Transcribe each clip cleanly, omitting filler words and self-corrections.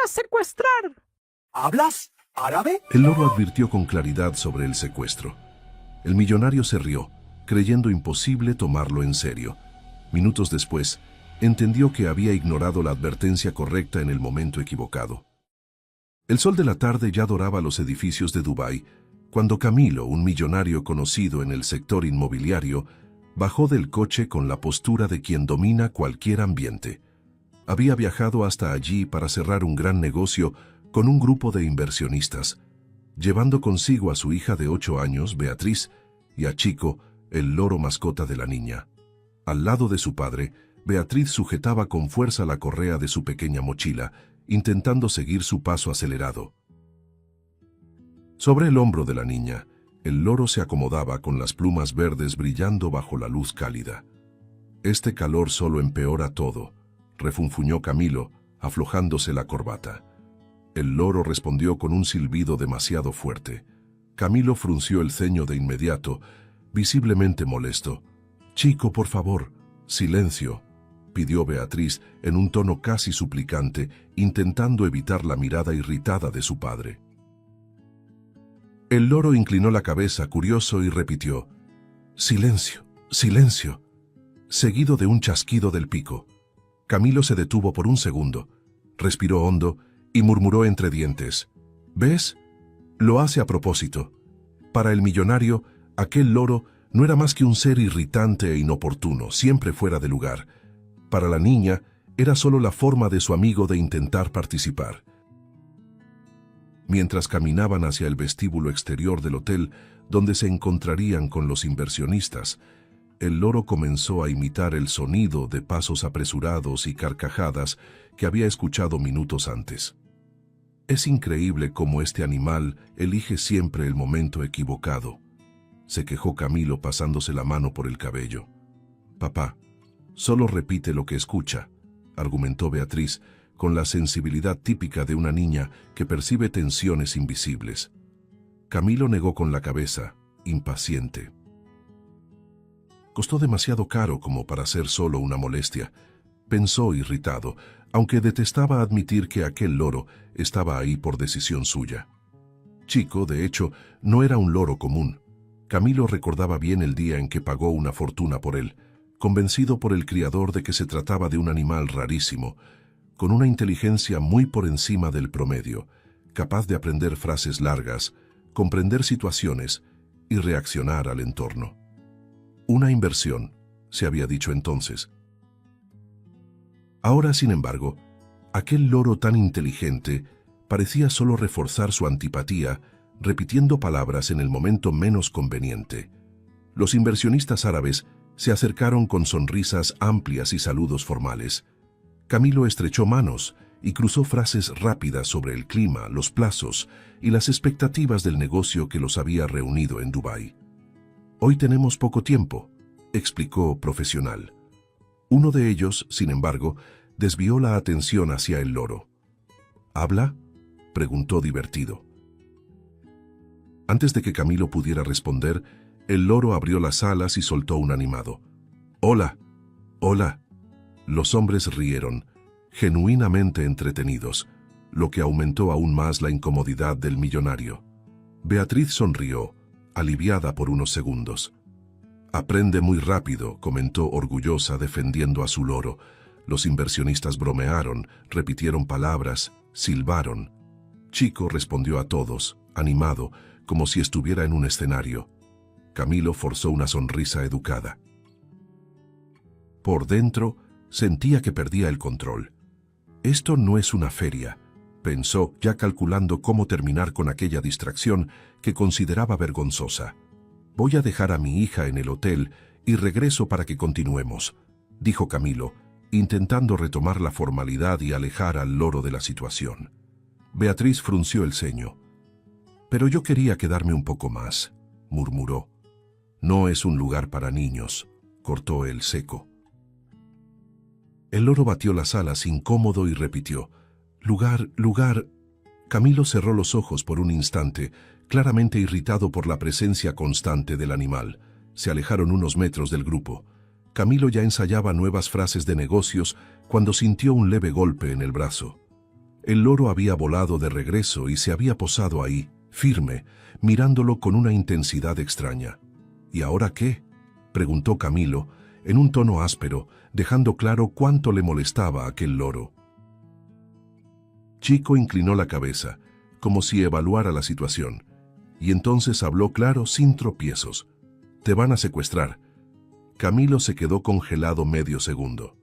a secuestrar! ¿Hablas árabe? El loro advirtió con claridad sobre el secuestro. El millonario se rió, creyendo imposible tomarlo en serio. Minutos después, entendió que había ignorado la advertencia correcta en el momento equivocado. El sol de la tarde ya doraba los edificios de Dubái, cuando Camilo, un millonario conocido en el sector inmobiliario, bajó del coche con la postura de quien domina cualquier ambiente. Había viajado hasta allí para cerrar un gran negocio con un grupo de inversionistas, llevando consigo a su hija de 8 años, Beatriz, y a Chico, el loro mascota de la niña. Al lado de su padre, Beatriz sujetaba con fuerza la correa de su pequeña mochila, intentando seguir su paso acelerado. Sobre el hombro de la niña, el loro se acomodaba con las plumas verdes brillando bajo la luz cálida. «Este calor solo empeora todo», refunfuñó Camilo, aflojándose la corbata. El loro respondió con un silbido demasiado fuerte. Camilo frunció el ceño de inmediato, visiblemente molesto. «Chico, por favor, silencio», pidió Beatriz en un tono casi suplicante, intentando evitar la mirada irritada de su padre. El loro inclinó la cabeza curioso y repitió: «Silencio, silencio», seguido de un chasquido del pico. Camilo se detuvo por un segundo, respiró hondo y murmuró entre dientes: «¿Ves? Lo hace a propósito». Para el millonario, aquel loro no era más que un ser irritante e inoportuno, siempre fuera de lugar. Para la niña, era solo la forma de su amigo de intentar participar. Mientras caminaban hacia el vestíbulo exterior del hotel, donde se encontrarían con los inversionistas, el loro comenzó a imitar el sonido de pasos apresurados y carcajadas que había escuchado minutos antes. «Es increíble cómo este animal elige siempre el momento equivocado», se quejó Camilo pasándose la mano por el cabello. «Papá, solo repite lo que escucha», argumentó Beatriz, con la sensibilidad típica de una niña que percibe tensiones invisibles. Camilo negó con la cabeza, impaciente. «Costó demasiado caro como para ser solo una molestia», pensó irritado, aunque detestaba admitir que aquel loro estaba ahí por decisión suya. Chico, de hecho, no era un loro común. Camilo recordaba bien el día en que pagó una fortuna por él, convencido por el criador de que se trataba de un animal rarísimo, con una inteligencia muy por encima del promedio, capaz de aprender frases largas, comprender situaciones y reaccionar al entorno. Una inversión, se había dicho entonces. Ahora, sin embargo, aquel loro tan inteligente parecía solo reforzar su antipatía, repitiendo palabras en el momento menos conveniente. Los inversionistas árabes se acercaron con sonrisas amplias y saludos formales. Camilo estrechó manos y cruzó frases rápidas sobre el clima, los plazos y las expectativas del negocio que los había reunido en Dubái. «Hoy tenemos poco tiempo», explicó profesional. Uno de ellos, sin embargo, desvió la atención hacia el loro. «¿Habla?», preguntó divertido. Antes de que Camilo pudiera responder, el loro abrió las alas y soltó un animado: «Hola, hola». Los hombres rieron, genuinamente entretenidos, lo que aumentó aún más la incomodidad del millonario. Beatriz sonrió, aliviada por unos segundos. «Aprende muy rápido», comentó orgullosa defendiendo a su loro. Los inversionistas bromearon, repitieron palabras, silbaron. Chico respondió a todos, animado, como si estuviera en un escenario. Camilo forzó una sonrisa educada. Por dentro, sentía que perdía el control. «Esto no es una feria», pensó, ya calculando cómo terminar con aquella distracción que consideraba vergonzosa. «Voy a dejar a mi hija en el hotel y regreso para que continuemos», dijo Camilo, intentando retomar la formalidad y alejar al loro de la situación. Beatriz frunció el ceño. «Pero yo quería quedarme un poco más», murmuró. «No es un lugar para niños», cortó él seco. El loro batió las alas incómodo y repitió: «Lugar, lugar». Camilo cerró los ojos por un instante, claramente irritado por la presencia constante del animal. Se alejaron unos metros del grupo. Camilo ya ensayaba nuevas frases de negocios cuando sintió un leve golpe en el brazo. El loro había volado de regreso y se había posado ahí, firme, mirándolo con una intensidad extraña. ¿Y ahora qué?, preguntó Camilo, en un tono áspero, dejando claro cuánto le molestaba aquel loro. Chico inclinó la cabeza, como si evaluara la situación, y entonces habló claro sin tropiezos. «Te van a secuestrar». Camilo se quedó congelado medio segundo.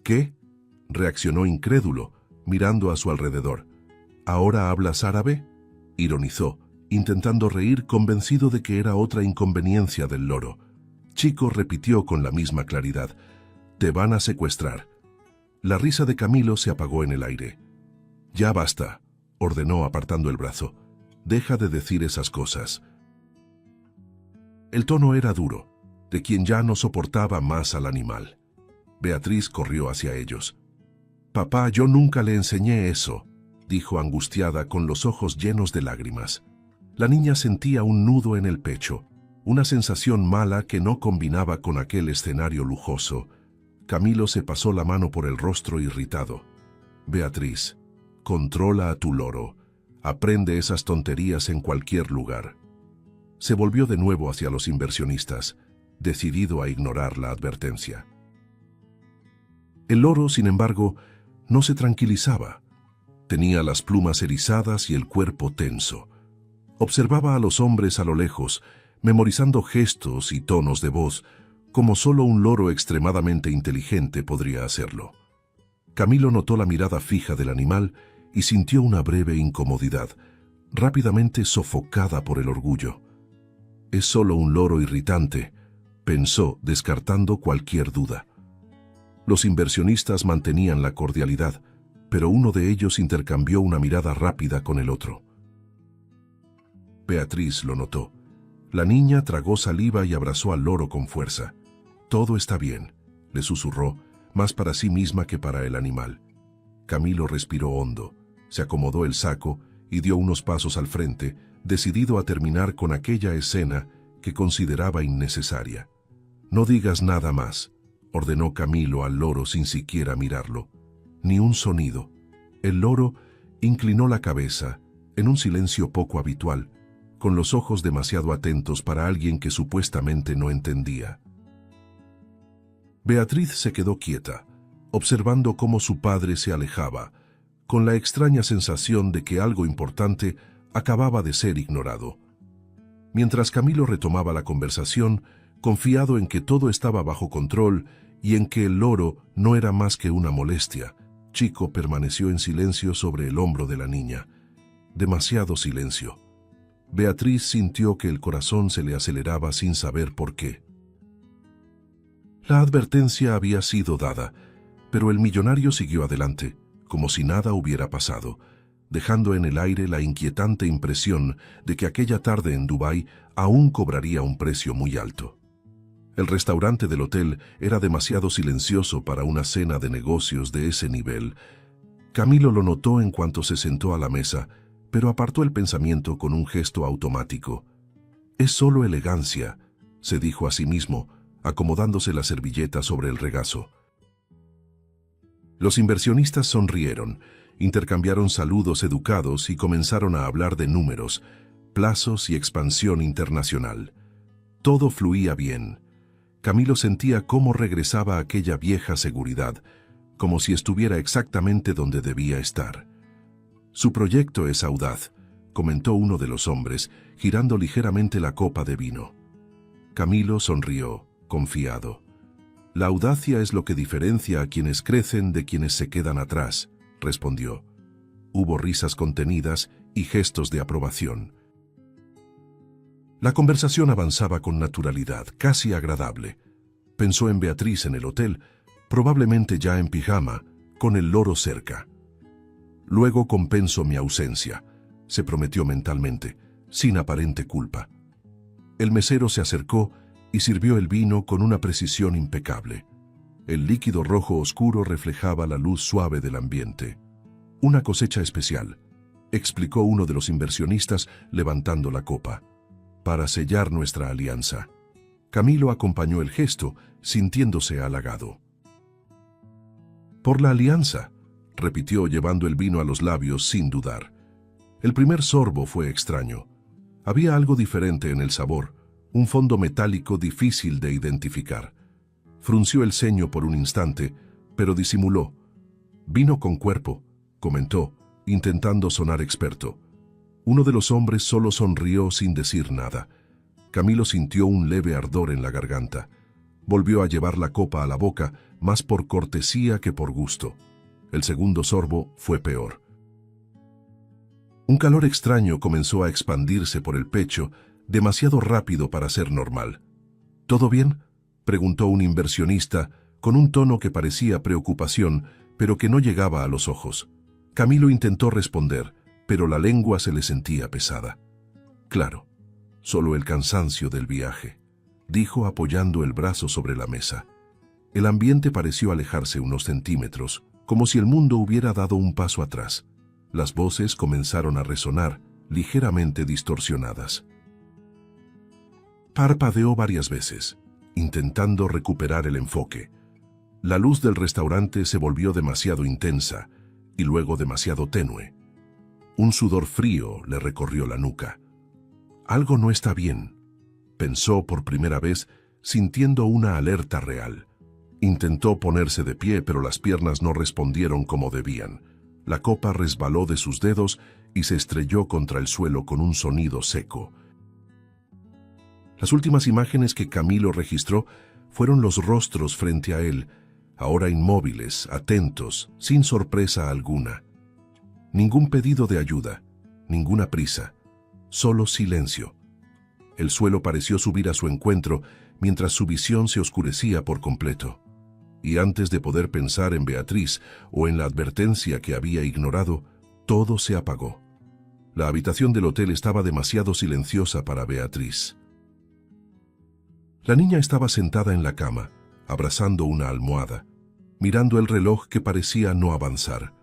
«¿Qué?», reaccionó incrédulo, mirando a su alrededor. «¿Ahora hablas árabe?», ironizó, intentando reír, convencido de que era otra inconveniencia del loro. Chico repitió con la misma claridad: «Te van a secuestrar». La risa de Camilo se apagó en el aire. «Ya basta», ordenó apartando el brazo. «Deja de decir esas cosas». El tono era duro, de quien ya no soportaba más al animal. Beatriz corrió hacia ellos. «Papá, yo nunca le enseñé eso», dijo angustiada con los ojos llenos de lágrimas. La niña sentía un nudo en el pecho, una sensación mala que no combinaba con aquel escenario lujoso. Camilo se pasó la mano por el rostro irritado. «Beatriz, controla a tu loro. Aprende esas tonterías en cualquier lugar». Se volvió de nuevo hacia los inversionistas, decidido a ignorar la advertencia. El loro, sin embargo, no se tranquilizaba. Tenía las plumas erizadas y el cuerpo tenso. Observaba a los hombres a lo lejos, memorizando gestos y tonos de voz, como solo un loro extremadamente inteligente podría hacerlo. Camilo notó la mirada fija del animal y sintió una breve incomodidad, rápidamente sofocada por el orgullo. «Es solo un loro irritante», pensó, descartando cualquier duda. Los inversionistas mantenían la cordialidad, pero uno de ellos intercambió una mirada rápida con el otro. Beatriz lo notó. La niña tragó saliva y abrazó al loro con fuerza. «Todo está bien», le susurró, más para sí misma que para el animal. Camilo respiró hondo, se acomodó el saco y dio unos pasos al frente, decidido a terminar con aquella escena que consideraba innecesaria. «No digas nada más», ordenó Camilo al loro sin siquiera mirarlo. Ni un sonido. El loro inclinó la cabeza, en un silencio poco habitual, con los ojos demasiado atentos para alguien que supuestamente no entendía. Beatriz se quedó quieta, observando cómo su padre se alejaba, con la extraña sensación de que algo importante acababa de ser ignorado. Mientras Camilo retomaba la conversación, confiado en que todo estaba bajo control y en que el loro no era más que una molestia, Chico permaneció en silencio sobre el hombro de la niña. Demasiado silencio. Beatriz sintió que el corazón se le aceleraba sin saber por qué. La advertencia había sido dada, pero el millonario siguió adelante, como si nada hubiera pasado, dejando en el aire la inquietante impresión de que aquella tarde en Dubái aún cobraría un precio muy alto. El restaurante del hotel era demasiado silencioso para una cena de negocios de ese nivel. Camilo lo notó en cuanto se sentó a la mesa, pero apartó el pensamiento con un gesto automático. «Es solo elegancia», se dijo a sí mismo, acomodándose la servilleta sobre el regazo. Los inversionistas sonrieron, intercambiaron saludos educados y comenzaron a hablar de números, plazos y expansión internacional. Todo fluía bien. Camilo sentía cómo regresaba aquella vieja seguridad, como si estuviera exactamente donde debía estar. «Su proyecto es audaz», comentó uno de los hombres, girando ligeramente la copa de vino. Camilo sonrió, confiado. «La audacia es lo que diferencia a quienes crecen de quienes se quedan atrás», respondió. Hubo risas contenidas y gestos de aprobación. La conversación avanzaba con naturalidad, casi agradable. Pensó en Beatriz en el hotel, probablemente ya en pijama, con el loro cerca. «Luego compenso mi ausencia», se prometió mentalmente, sin aparente culpa. El mesero se acercó y sirvió el vino con una precisión impecable. El líquido rojo oscuro reflejaba la luz suave del ambiente. «Una cosecha especial», explicó uno de los inversionistas levantando la copa, «para sellar nuestra alianza». Camilo acompañó el gesto, sintiéndose halagado. «¿Por la alianza?», repitió llevando el vino a los labios sin dudar. El primer sorbo fue extraño. Había algo diferente en el sabor, un fondo metálico difícil de identificar. Frunció el ceño por un instante, pero disimuló. Vino con cuerpo, comentó, intentando sonar experto. Uno de los hombres solo sonrió sin decir nada. Camilo sintió un leve ardor en la garganta. Volvió a llevar la copa a la boca, más por cortesía que por gusto. El segundo sorbo fue peor. Un calor extraño comenzó a expandirse por el pecho, demasiado rápido para ser normal. ¿Todo bien?, preguntó un inversionista, con un tono que parecía preocupación, pero que no llegaba a los ojos. Camilo intentó responder, pero la lengua se le sentía pesada. Claro, solo el cansancio del viaje, dijo apoyando el brazo sobre la mesa. El ambiente pareció alejarse unos centímetros, como si el mundo hubiera dado un paso atrás. Las voces comenzaron a resonar, ligeramente distorsionadas. Parpadeó varias veces, intentando recuperar el enfoque. La luz del restaurante se volvió demasiado intensa y luego demasiado tenue. Un sudor frío le recorrió la nuca. Algo no está bien, pensó por primera vez, sintiendo una alerta real. Intentó ponerse de pie, pero las piernas no respondieron como debían. La copa resbaló de sus dedos y se estrelló contra el suelo con un sonido seco. Las últimas imágenes que Camilo registró fueron los rostros frente a él, ahora inmóviles, atentos, sin sorpresa alguna. Ningún pedido de ayuda, ninguna prisa, solo silencio. El suelo pareció subir a su encuentro mientras su visión se oscurecía por completo. Y antes de poder pensar en Beatriz o en la advertencia que había ignorado, todo se apagó. La habitación del hotel estaba demasiado silenciosa para Beatriz. La niña estaba sentada en la cama, abrazando una almohada, mirando el reloj que parecía no avanzar.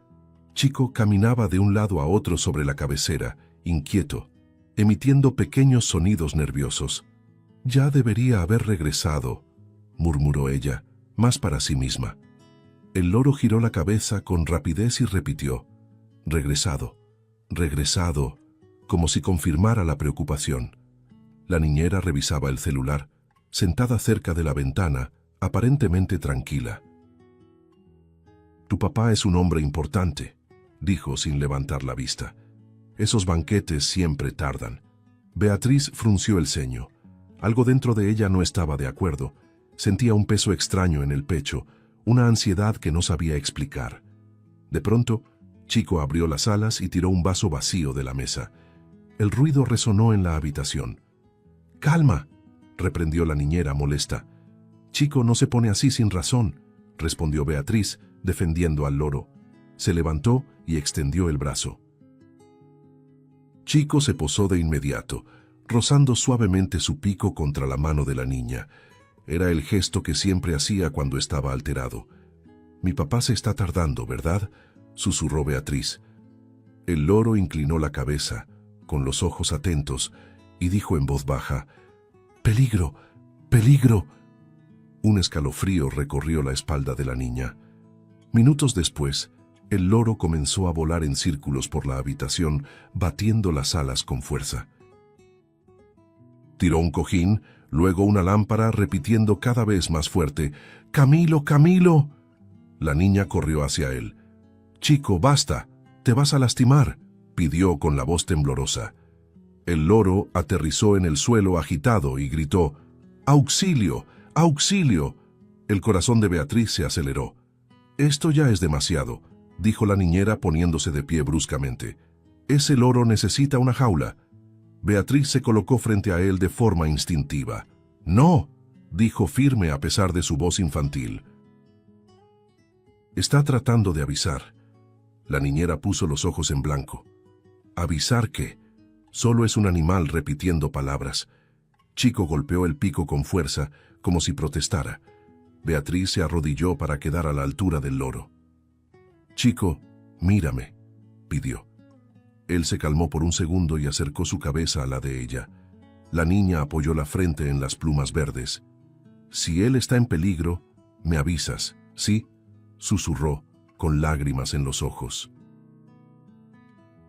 Chico caminaba de un lado a otro sobre la cabecera, inquieto, emitiendo pequeños sonidos nerviosos. «Ya debería haber regresado», murmuró ella, más para sí misma. El loro giró la cabeza con rapidez y repitió, «Regresado, regresado», como si confirmara la preocupación. La niñera revisaba el celular, sentada cerca de la ventana, aparentemente tranquila. «Tu papá es un hombre importante», dijo sin levantar la vista. «Esos banquetes siempre tardan». Beatriz frunció el ceño. Algo dentro de ella no estaba de acuerdo. Sentía un peso extraño en el pecho, una ansiedad que no sabía explicar. De pronto, Chico abrió las alas y tiró un vaso vacío de la mesa. El ruido resonó en la habitación. «¡Calma!», reprendió la niñera molesta. «Chico no se pone así sin razón», respondió Beatriz, defendiendo al loro. Se levantó y extendió el brazo. Chico se posó de inmediato, rozando suavemente su pico contra la mano de la niña. Era el gesto que siempre hacía cuando estaba alterado. «Mi papá se está tardando, ¿verdad?», susurró Beatriz. El loro inclinó la cabeza, con los ojos atentos, y dijo en voz baja, «¡Peligro! ¡Peligro!». Un escalofrío recorrió la espalda de la niña. Minutos después, el loro comenzó a volar en círculos por la habitación, batiendo las alas con fuerza. Tiró un cojín, luego una lámpara, repitiendo cada vez más fuerte, «¡Camilo, Camilo!». La niña corrió hacia él. «Chico, basta, te vas a lastimar», pidió con la voz temblorosa. El loro aterrizó en el suelo agitado y gritó, «¡Auxilio! ¡Auxilio!». El corazón de Beatriz se aceleró. «Esto ya es demasiado», dijo la niñera poniéndose de pie bruscamente. «Ese loro necesita una jaula». Beatriz se colocó frente a él de forma instintiva. «No», dijo firme a pesar de su voz infantil. «Está tratando de avisar». La niñera puso los ojos en blanco. «¿Avisar qué? Solo es un animal repitiendo palabras». Chico golpeó el pico con fuerza, como si protestara. Beatriz se arrodilló para quedar a la altura del loro. «Chico, mírame», pidió. Él se calmó por un segundo y acercó su cabeza a la de ella. La niña apoyó la frente en las plumas verdes. «Si él está en peligro, me avisas, ¿sí?», susurró, con lágrimas en los ojos.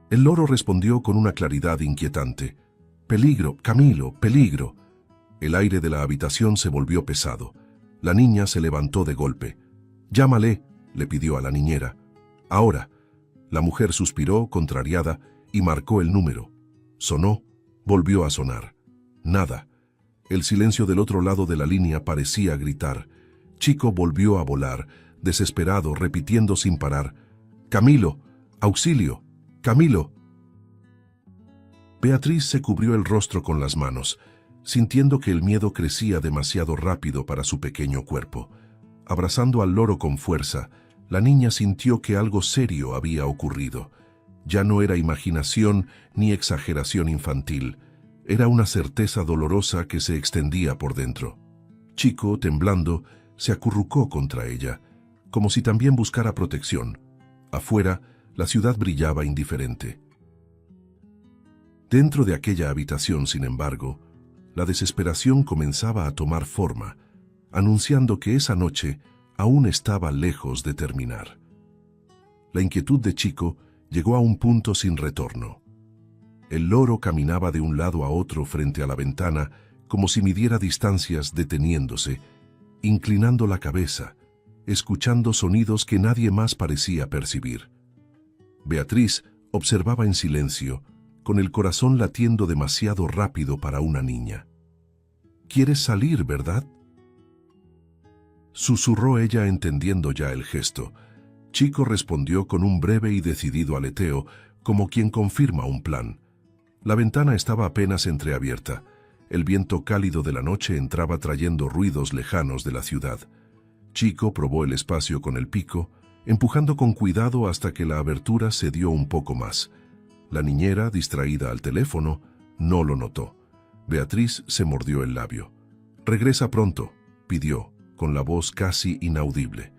El loro respondió con una claridad inquietante. «Peligro, Camilo, peligro». El aire de la habitación se volvió pesado. La niña se levantó de golpe. «Llámale», le pidió a la niñera. «Ahora». La mujer suspiró, contrariada, y marcó el número. Sonó, volvió a sonar. Nada. El silencio del otro lado de la línea parecía gritar. Chico volvió a volar, desesperado, repitiendo sin parar. «Camilo, auxilio, Camilo». Beatriz se cubrió el rostro con las manos, sintiendo que el miedo crecía demasiado rápido para su pequeño cuerpo. Abrazando al loro con fuerza, la niña sintió que algo serio había ocurrido. Ya no era imaginación ni exageración infantil. Era una certeza dolorosa que se extendía por dentro. Chico, temblando, se acurrucó contra ella, como si también buscara protección. Afuera, la ciudad brillaba indiferente. Dentro de aquella habitación, sin embargo, la desesperación comenzaba a tomar forma, anunciando que esa noche aún estaba lejos de terminar. La inquietud de Chico llegó a un punto sin retorno. El loro caminaba de un lado a otro frente a la ventana, como si midiera distancias, deteniéndose, inclinando la cabeza, escuchando sonidos que nadie más parecía percibir. Beatriz observaba en silencio, con el corazón latiendo demasiado rápido para una niña. «¿Quieres salir, verdad?», susurró ella, entendiendo ya el gesto. Chico respondió con un breve y decidido aleteo, como quien confirma un plan. La ventana estaba apenas entreabierta. El viento cálido de la noche entraba trayendo ruidos lejanos de la ciudad. Chico probó el espacio con el pico, empujando con cuidado hasta que la abertura se dio un poco más. La niñera, distraída al teléfono, no lo notó. Beatriz se mordió el labio. «Regresa pronto», pidió, con la voz casi inaudible.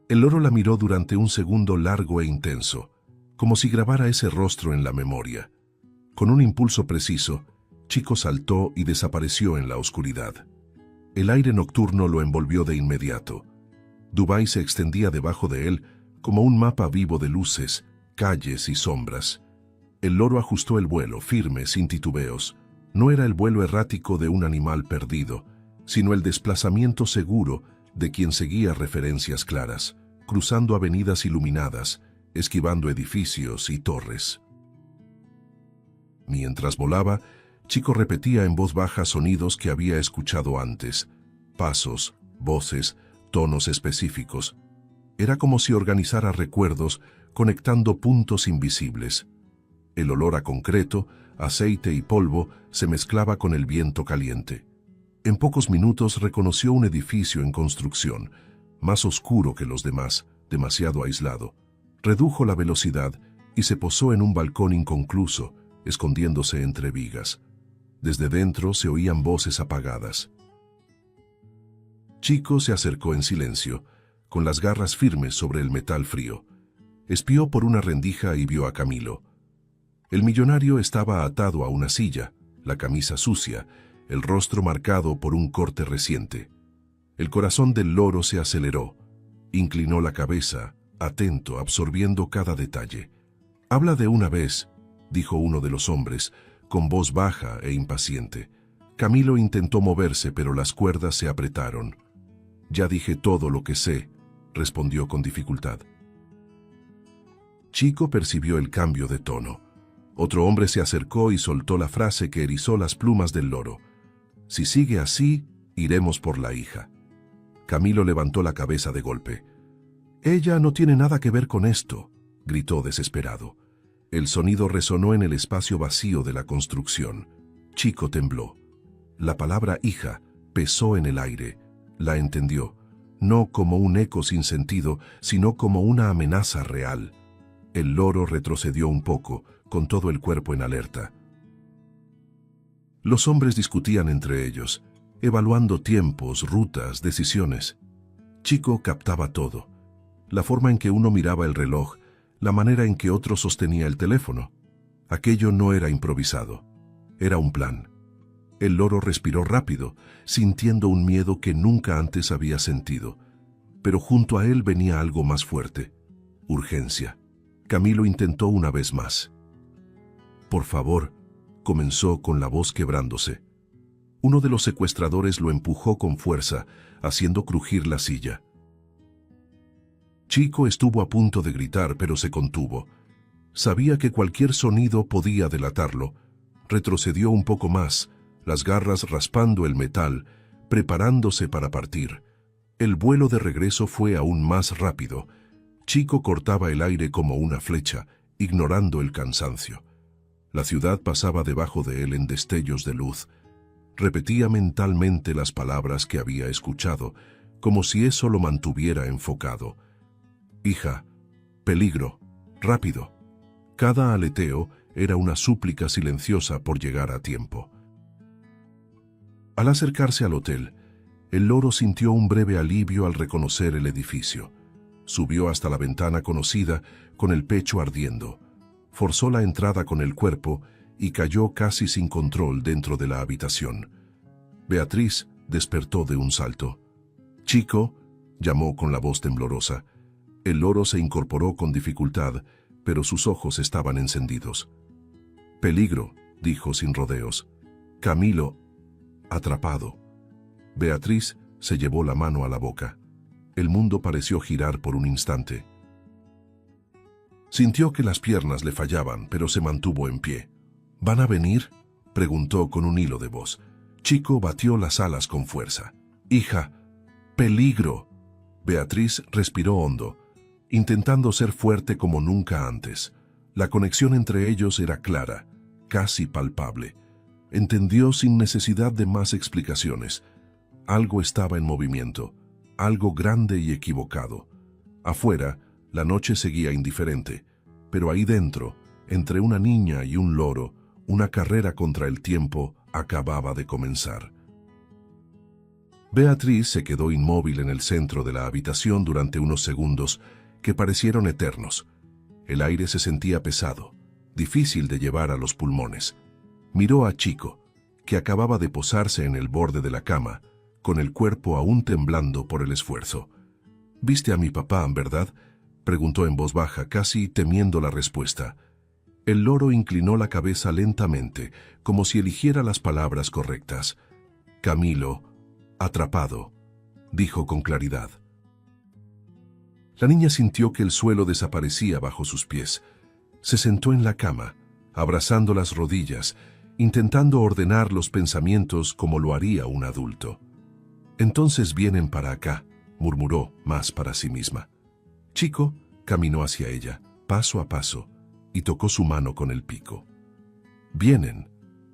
El loro la miró durante un segundo largo e intenso, como si grabara ese rostro en la memoria. Con un impulso preciso, Chico saltó y desapareció en la oscuridad. El aire nocturno lo envolvió de inmediato. Dubái se extendía debajo de él como un mapa vivo de luces, calles y sombras. El loro ajustó el vuelo, firme, sin titubeos. No era el vuelo errático de un animal perdido, sino el desplazamiento seguro de quien seguía referencias claras, cruzando avenidas iluminadas, esquivando edificios y torres. Mientras volaba, Chico repetía en voz baja sonidos que había escuchado antes, pasos, voces, tonos específicos. Era como si organizara recuerdos, conectando puntos invisibles. El olor a concreto, aceite y polvo se mezclaba con el viento caliente. En pocos minutos reconoció un edificio en construcción, más oscuro que los demás, demasiado aislado. Redujo la velocidad y se posó en un balcón inconcluso, escondiéndose entre vigas. Desde dentro se oían voces apagadas. Chico se acercó en silencio, con las garras firmes sobre el metal frío. Espió por una rendija y vio a Camilo. El millonario estaba atado a una silla, la camisa sucia, el rostro marcado por un corte reciente. El corazón del loro se aceleró. Inclinó la cabeza, atento, absorbiendo cada detalle. «Habla de una vez», dijo uno de los hombres, con voz baja e impaciente. Camilo intentó moverse, pero las cuerdas se apretaron. «Ya dije todo lo que sé», respondió con dificultad. Chico percibió el cambio de tono. Otro hombre se acercó y soltó la frase que erizó las plumas del loro. «Si sigue así, iremos por la hija». Camilo levantó la cabeza de golpe. «Ella no tiene nada que ver con esto», gritó desesperado. El sonido resonó en el espacio vacío de la construcción. Chico tembló. La palabra hija pesó en el aire. La entendió, no como un eco sin sentido, sino como una amenaza real. El loro retrocedió un poco, con todo el cuerpo en alerta. Los hombres discutían entre ellos, evaluando tiempos, rutas, decisiones. Chico captaba todo. La forma en que uno miraba el reloj, la manera en que otro sostenía el teléfono. Aquello no era improvisado. Era un plan. El loro respiró rápido, sintiendo un miedo que nunca antes había sentido. pero junto a él venía algo más fuerte: urgencia. Camilo intentó una vez más. «Por favor», comenzó con la voz quebrándose. Uno de los secuestradores lo empujó con fuerza, haciendo crujir la silla. Chico estuvo a punto de gritar, pero se contuvo. Sabía que cualquier sonido podía delatarlo. Retrocedió un poco más, las garras raspando el metal, preparándose para partir. El vuelo de regreso fue aún más rápido. Chico cortaba el aire como una flecha, ignorando el cansancio. La ciudad pasaba debajo de él en destellos de luz. Repetía mentalmente las palabras que había escuchado, como si eso lo mantuviera enfocado. «Hija, peligro, rápido». Cada aleteo era una súplica silenciosa por llegar a tiempo. Al acercarse al hotel, el loro sintió un breve alivio al reconocer el edificio. Subió hasta la ventana conocida, con el pecho ardiendo. Forzó la entrada con el cuerpo y cayó casi sin control dentro de la habitación. Beatriz despertó de un salto. «Chico», llamó con la voz temblorosa. El loro se incorporó con dificultad, pero sus ojos estaban encendidos. «Peligro», dijo sin rodeos. «Camilo, atrapado». Beatriz se llevó la mano a la boca. El mundo pareció girar por un instante. Sintió que las piernas le fallaban, pero se mantuvo en pie. «¿Van a venir?», preguntó con un hilo de voz. Chico batió las alas con fuerza. «Hija, peligro». Beatriz respiró hondo, intentando ser fuerte como nunca antes. La conexión entre ellos era clara, casi palpable. Entendió sin necesidad de más explicaciones. Algo estaba en movimiento, algo grande y equivocado. Afuera, la noche seguía indiferente, pero ahí dentro, entre una niña y un loro, una carrera contra el tiempo acababa de comenzar. Beatriz se quedó inmóvil en el centro de la habitación durante unos segundos que parecieron eternos. El aire se sentía pesado, difícil de llevar a los pulmones. Miró a Chico, que acababa de posarse en el borde de la cama, con el cuerpo aún temblando por el esfuerzo. «¿Viste a mi papá, verdad?», preguntó en voz baja, casi temiendo la respuesta. El loro inclinó la cabeza lentamente, como si eligiera las palabras correctas. «Camilo, atrapado», dijo con claridad. La niña sintió que el suelo desaparecía bajo sus pies. Se sentó en la cama, abrazando las rodillas, intentando ordenar los pensamientos como lo haría un adulto. «Entonces vienen para acá», murmuró más para sí misma. Chico caminó hacia ella, paso a paso, y tocó su mano con el pico. «Vienen»,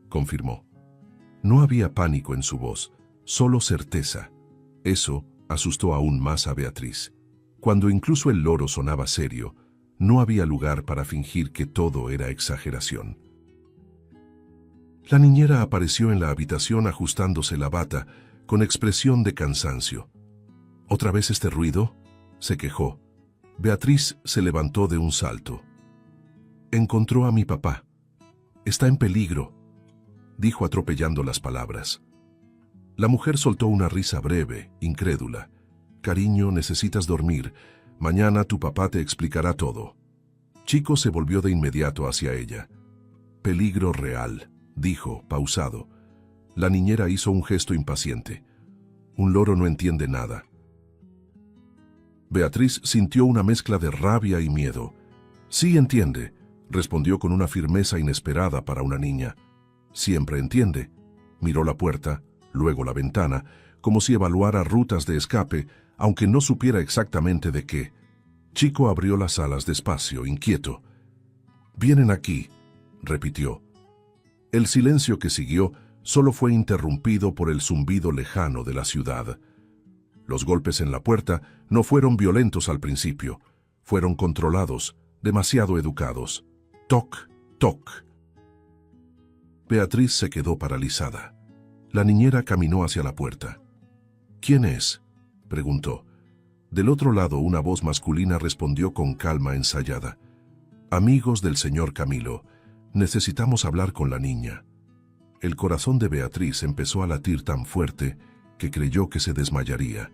confirmó. No había pánico en su voz, solo certeza. Eso asustó aún más a Beatriz. Cuando incluso el loro sonaba serio, no había lugar para fingir que todo era exageración. La niñera apareció en la habitación ajustándose la bata, con expresión de cansancio. «¿Otra vez este ruido?», se quejó. Beatriz se levantó de un salto. «Encontró a mi papá. Está en peligro», dijo atropellando las palabras. La mujer soltó una risa breve, incrédula. «Cariño, necesitas dormir. Mañana tu papá te explicará todo». Chico se volvió de inmediato hacia ella. «Peligro real», dijo, pausado. La niñera hizo un gesto impaciente. «Un loro no entiende nada». Beatriz sintió una mezcla de rabia y miedo. «Sí entiende», respondió con una firmeza inesperada para una niña. «Siempre entiende». Miró la puerta, luego la ventana, como si evaluara rutas de escape, aunque no supiera exactamente de qué. Chico abrió las alas despacio, inquieto. «Vienen aquí», repitió. El silencio que siguió solo fue interrumpido por el zumbido lejano de la ciudad. Los golpes en la puerta no fueron violentos al principio, fueron controlados, demasiado educados. Toc, toc. Beatriz se quedó paralizada. La niñera caminó hacia la puerta. «¿Quién es?», preguntó. Del otro lado una voz masculina respondió con calma ensayada. «Amigos del señor Camilo, necesitamos hablar con la niña». El corazón de Beatriz empezó a latir tan fuerte que creyó que se desmayaría.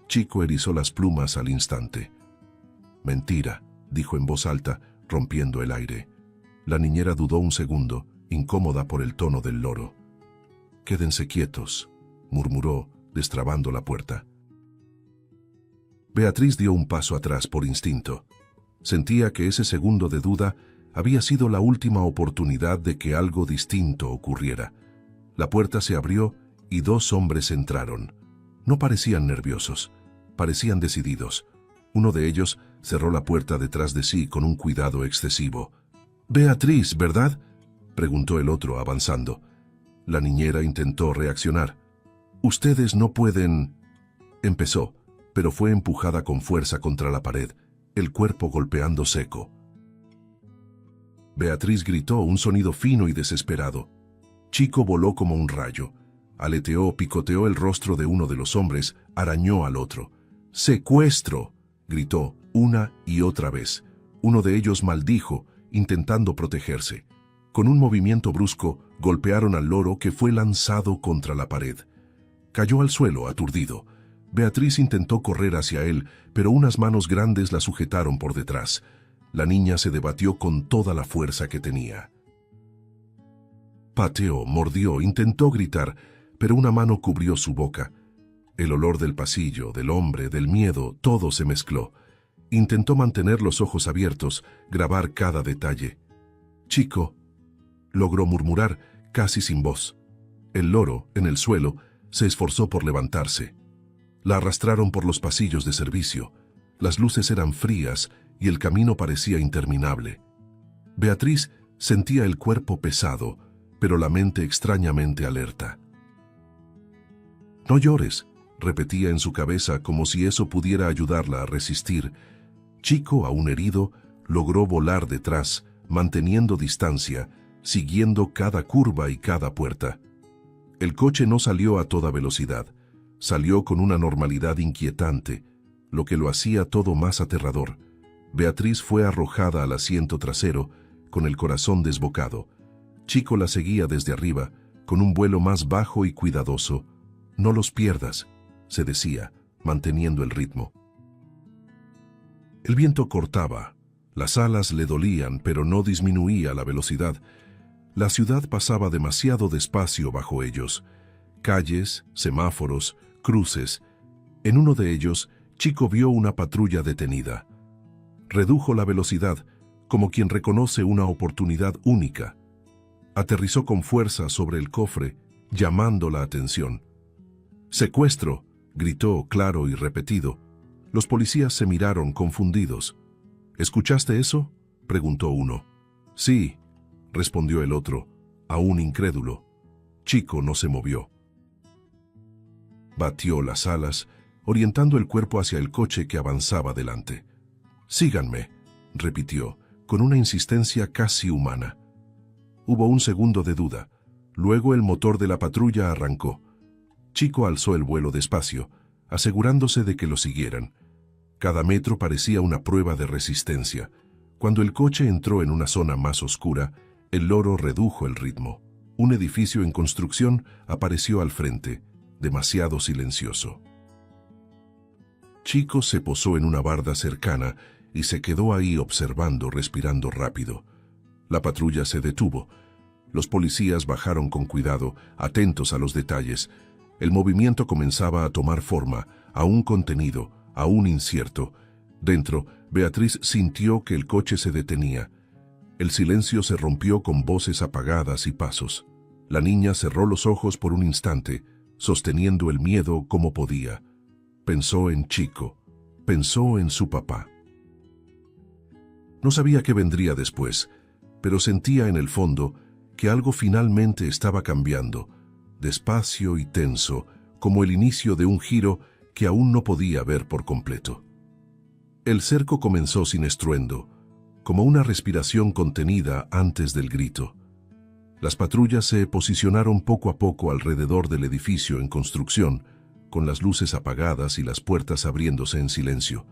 Chico erizó las plumas al instante. Mentira, dijo en voz alta, rompiendo el aire. La niñera dudó un segundo, incómoda por el tono del loro. «Quédense quietos», murmuró, destrabando la puerta. Beatriz dio un paso atrás por instinto. Sentía que ese segundo de duda había sido la última oportunidad de que algo distinto ocurriera. La puerta se abrió y dos hombres entraron. No parecían nerviosos, parecían decididos. Uno de ellos cerró la puerta detrás de sí con un cuidado excesivo. «Beatriz, ¿verdad?», preguntó el otro, avanzando. La niñera intentó reaccionar. «Ustedes no pueden...», empezó, pero fue empujada con fuerza contra la pared, el cuerpo golpeando seco. Beatriz gritó un sonido fino y desesperado. Chico voló como un rayo. Aleteó, picoteó el rostro de uno de los hombres, arañó al otro. «¡Secuestro!», gritó una y otra vez. Uno de ellos maldijo, intentando protegerse. Con un movimiento brusco, golpearon al loro, que fue lanzado contra la pared. Cayó al suelo, aturdido. Beatriz intentó correr hacia él, pero unas manos grandes la sujetaron por detrás. La niña se debatió con toda la fuerza que tenía. Pateó, mordió, intentó gritar, pero una mano cubrió su boca. El olor del pasillo, del hombre, del miedo, todo se mezcló. Intentó mantener los ojos abiertos, grabar cada detalle. «Chico», logró murmurar, casi sin voz. El loro, en el suelo, se esforzó por levantarse. La arrastraron por los pasillos de servicio. Las luces eran frías y el camino parecía interminable. Beatriz sentía el cuerpo pesado, pero la mente extrañamente alerta. «No llores», repetía en su cabeza, como si eso pudiera ayudarla a resistir. Chico, aún herido, logró volar detrás, manteniendo distancia, siguiendo cada curva y cada puerta. El coche no salió a toda velocidad. Salió con una normalidad inquietante, lo que lo hacía todo más aterrador. Beatriz fue arrojada al asiento trasero, con el corazón desbocado. Chico la seguía desde arriba, con un vuelo más bajo y cuidadoso. «No los pierdas», se decía, manteniendo el ritmo. El viento cortaba. Las alas le dolían, pero no disminuía la velocidad. La ciudad pasaba demasiado despacio bajo ellos. Calles, semáforos, cruces. En uno de ellos, Chico vio una patrulla detenida. Redujo la velocidad, como quien reconoce una oportunidad única. Aterrizó con fuerza sobre el cofre, llamando la atención. «¡Secuestro!», gritó claro y repetido. Los policías se miraron confundidos. «¿Escuchaste eso?», preguntó uno. «Sí», respondió el otro, aún incrédulo. Chico no se movió. Batió las alas, orientando el cuerpo hacia el coche que avanzaba delante. «Síganme», repitió, con una insistencia casi humana. Hubo un segundo de duda. Luego el motor de la patrulla arrancó. Chico alzó el vuelo despacio, asegurándose de que lo siguieran. Cada metro parecía una prueba de resistencia. Cuando el coche entró en una zona más oscura, el loro redujo el ritmo. Un edificio en construcción apareció al frente, demasiado silencioso. Chico se posó en una barda cercana y se quedó ahí observando, respirando rápido. La patrulla se detuvo. Los policías bajaron con cuidado, atentos a los detalles. El movimiento comenzaba a tomar forma, aún contenido, aún incierto. Dentro, Beatriz sintió que el coche se detenía. El silencio se rompió con voces apagadas y pasos. La niña cerró los ojos por un instante, sosteniendo el miedo como podía. Pensó en Chico, pensó en su papá. No sabía qué vendría después, pero sentía en el fondo que algo finalmente estaba cambiando, despacio y tenso, como el inicio de un giro que aún no podía ver por completo. El cerco comenzó sin estruendo, como una respiración contenida antes del grito. Las patrullas se posicionaron poco a poco alrededor del edificio en construcción, con las luces apagadas y las puertas abriéndose en silencio.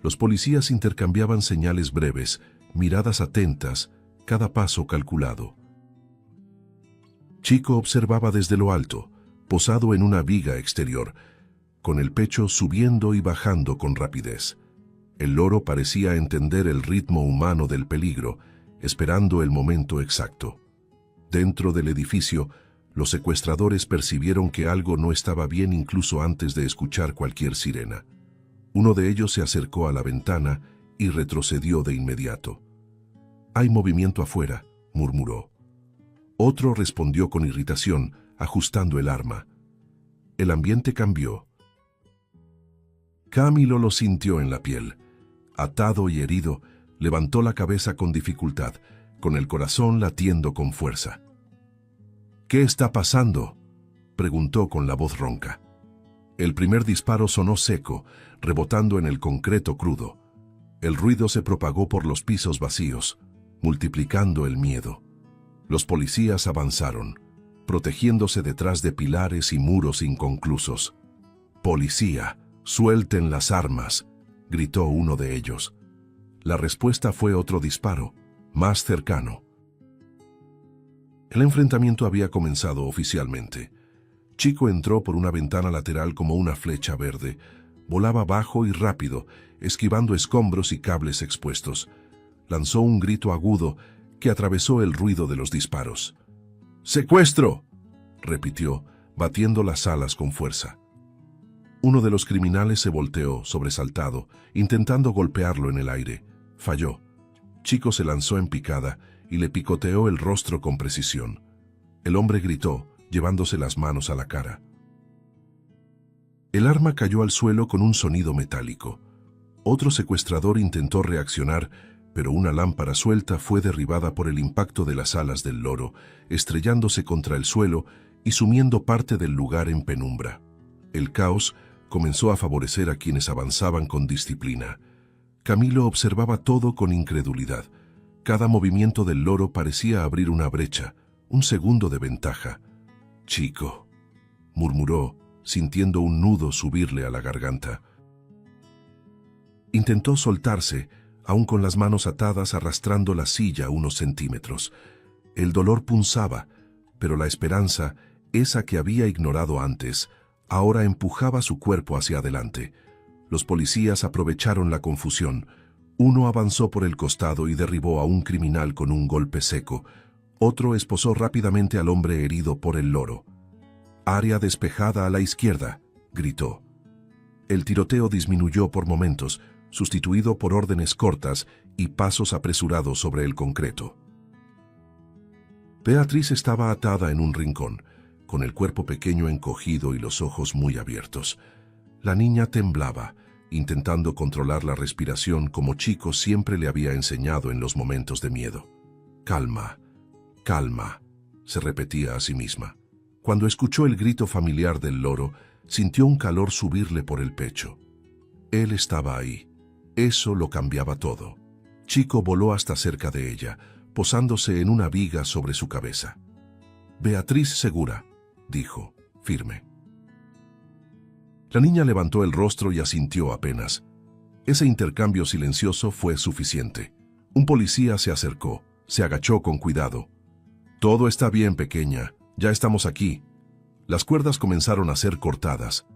Los policías intercambiaban señales breves, miradas atentas, cada paso calculado. Chico observaba desde lo alto, posado en una viga exterior. con el pecho subiendo y bajando con rapidez. El loro parecía entender el ritmo humano del peligro, esperando el momento exacto. Dentro del edificio, los secuestradores percibieron que algo no estaba bien incluso antes de escuchar cualquier sirena. Uno de ellos se acercó a la ventana y retrocedió de inmediato. «Hay movimiento afuera», murmuró. Otro respondió con irritación, ajustando el arma. El ambiente cambió. Camilo lo sintió en la piel. Atado y herido, levantó la cabeza con dificultad, con el corazón latiendo con fuerza. «¿Qué está pasando?», preguntó con la voz ronca. El primer disparo sonó seco, rebotando en el concreto crudo. El ruido se propagó por los pisos vacíos, multiplicando el miedo. Los policías avanzaron, protegiéndose detrás de pilares y muros inconclusos. «Policía, suelten las armas», gritó uno de ellos. La respuesta fue otro disparo, más cercano. El enfrentamiento había comenzado oficialmente. Chico entró por una ventana lateral como una flecha verde. Volaba bajo y rápido, esquivando escombros y cables expuestos. Lanzó un grito agudo que atravesó el ruido de los disparos. «¡Secuestro!», repitió, batiendo las alas con fuerza. Uno de los criminales se volteó, sobresaltado, intentando golpearlo en el aire. Falló. Chico se lanzó en picada y le picoteó el rostro con precisión. El hombre gritó, llevándose las manos a la cara. El arma cayó al suelo con un sonido metálico. Otro secuestrador intentó reaccionar, pero una lámpara suelta fue derribada por el impacto de las alas del loro, estrellándose contra el suelo y sumiendo parte del lugar en penumbra. El caos comenzó a favorecer a quienes avanzaban con disciplina. Camilo observaba todo con incredulidad. Cada movimiento del loro parecía abrir una brecha, un segundo de ventaja. «Chico», murmuró, sintiendo un nudo subirle a la garganta. Intentó soltarse, aún con las manos atadas, arrastrando la silla unos centímetros. El dolor punzaba, pero la esperanza, esa que había ignorado antes, ahora empujaba su cuerpo hacia adelante. Los policías aprovecharon la confusión. Uno avanzó por el costado y derribó a un criminal con un golpe seco. Otro esposó rápidamente al hombre herido por el loro. «Área despejada a la izquierda», gritó. El tiroteo disminuyó por momentos, sustituido por órdenes cortas y pasos apresurados sobre el concreto. Beatriz estaba atada en un rincón, con el cuerpo pequeño encogido y los ojos muy abiertos. La niña temblaba, intentando controlar la respiración como Chico siempre le había enseñado en los momentos de miedo. «Calma, calma», se repetía a sí misma. Cuando escuchó el grito familiar del loro, sintió un calor subirle por el pecho. Él estaba ahí. Eso lo cambiaba todo. Chico voló hasta cerca de ella, posándose en una viga sobre su cabeza. «Beatriz segura», dijo, firme. La niña levantó el rostro y asintió apenas. Ese intercambio silencioso fue suficiente. Un policía se acercó, se agachó con cuidado. «Todo está bien, pequeña, ya estamos aquí». Las cuerdas comenzaron a ser cortadas.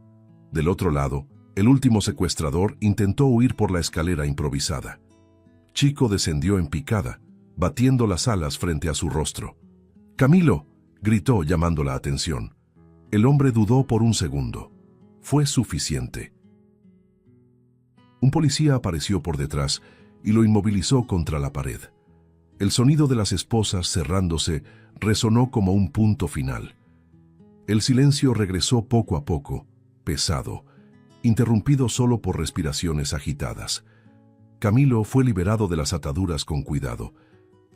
Del otro lado, el último secuestrador intentó huir por la escalera improvisada. Chico descendió en picada, batiendo las alas frente a su rostro. «¡Camilo!», gritó llamando la atención. El hombre dudó por un segundo. Fue suficiente. Un policía apareció por detrás y lo inmovilizó contra la pared. El sonido de las esposas cerrándose resonó como un punto final. El silencio regresó poco a poco, pesado, interrumpido solo por respiraciones agitadas. Camilo fue liberado de las ataduras con cuidado.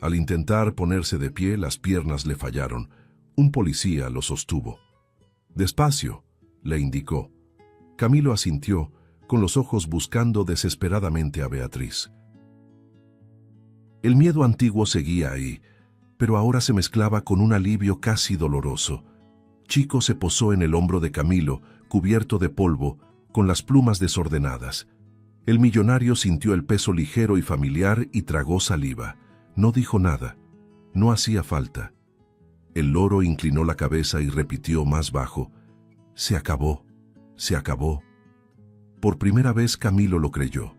Al intentar ponerse de pie, las piernas le fallaron. Un policía lo sostuvo. «Despacio», le indicó. Camilo asintió, con los ojos buscando desesperadamente a Beatriz. El miedo antiguo seguía ahí, pero ahora se mezclaba con un alivio casi doloroso. Chico se posó en el hombro de Camilo, cubierto de polvo, con las plumas desordenadas. El millonario sintió el peso ligero y familiar y tragó saliva. No dijo nada. No hacía falta. El loro inclinó la cabeza y repitió más bajo: «Se acabó». Se acabó. Por primera vez Camilo lo creyó.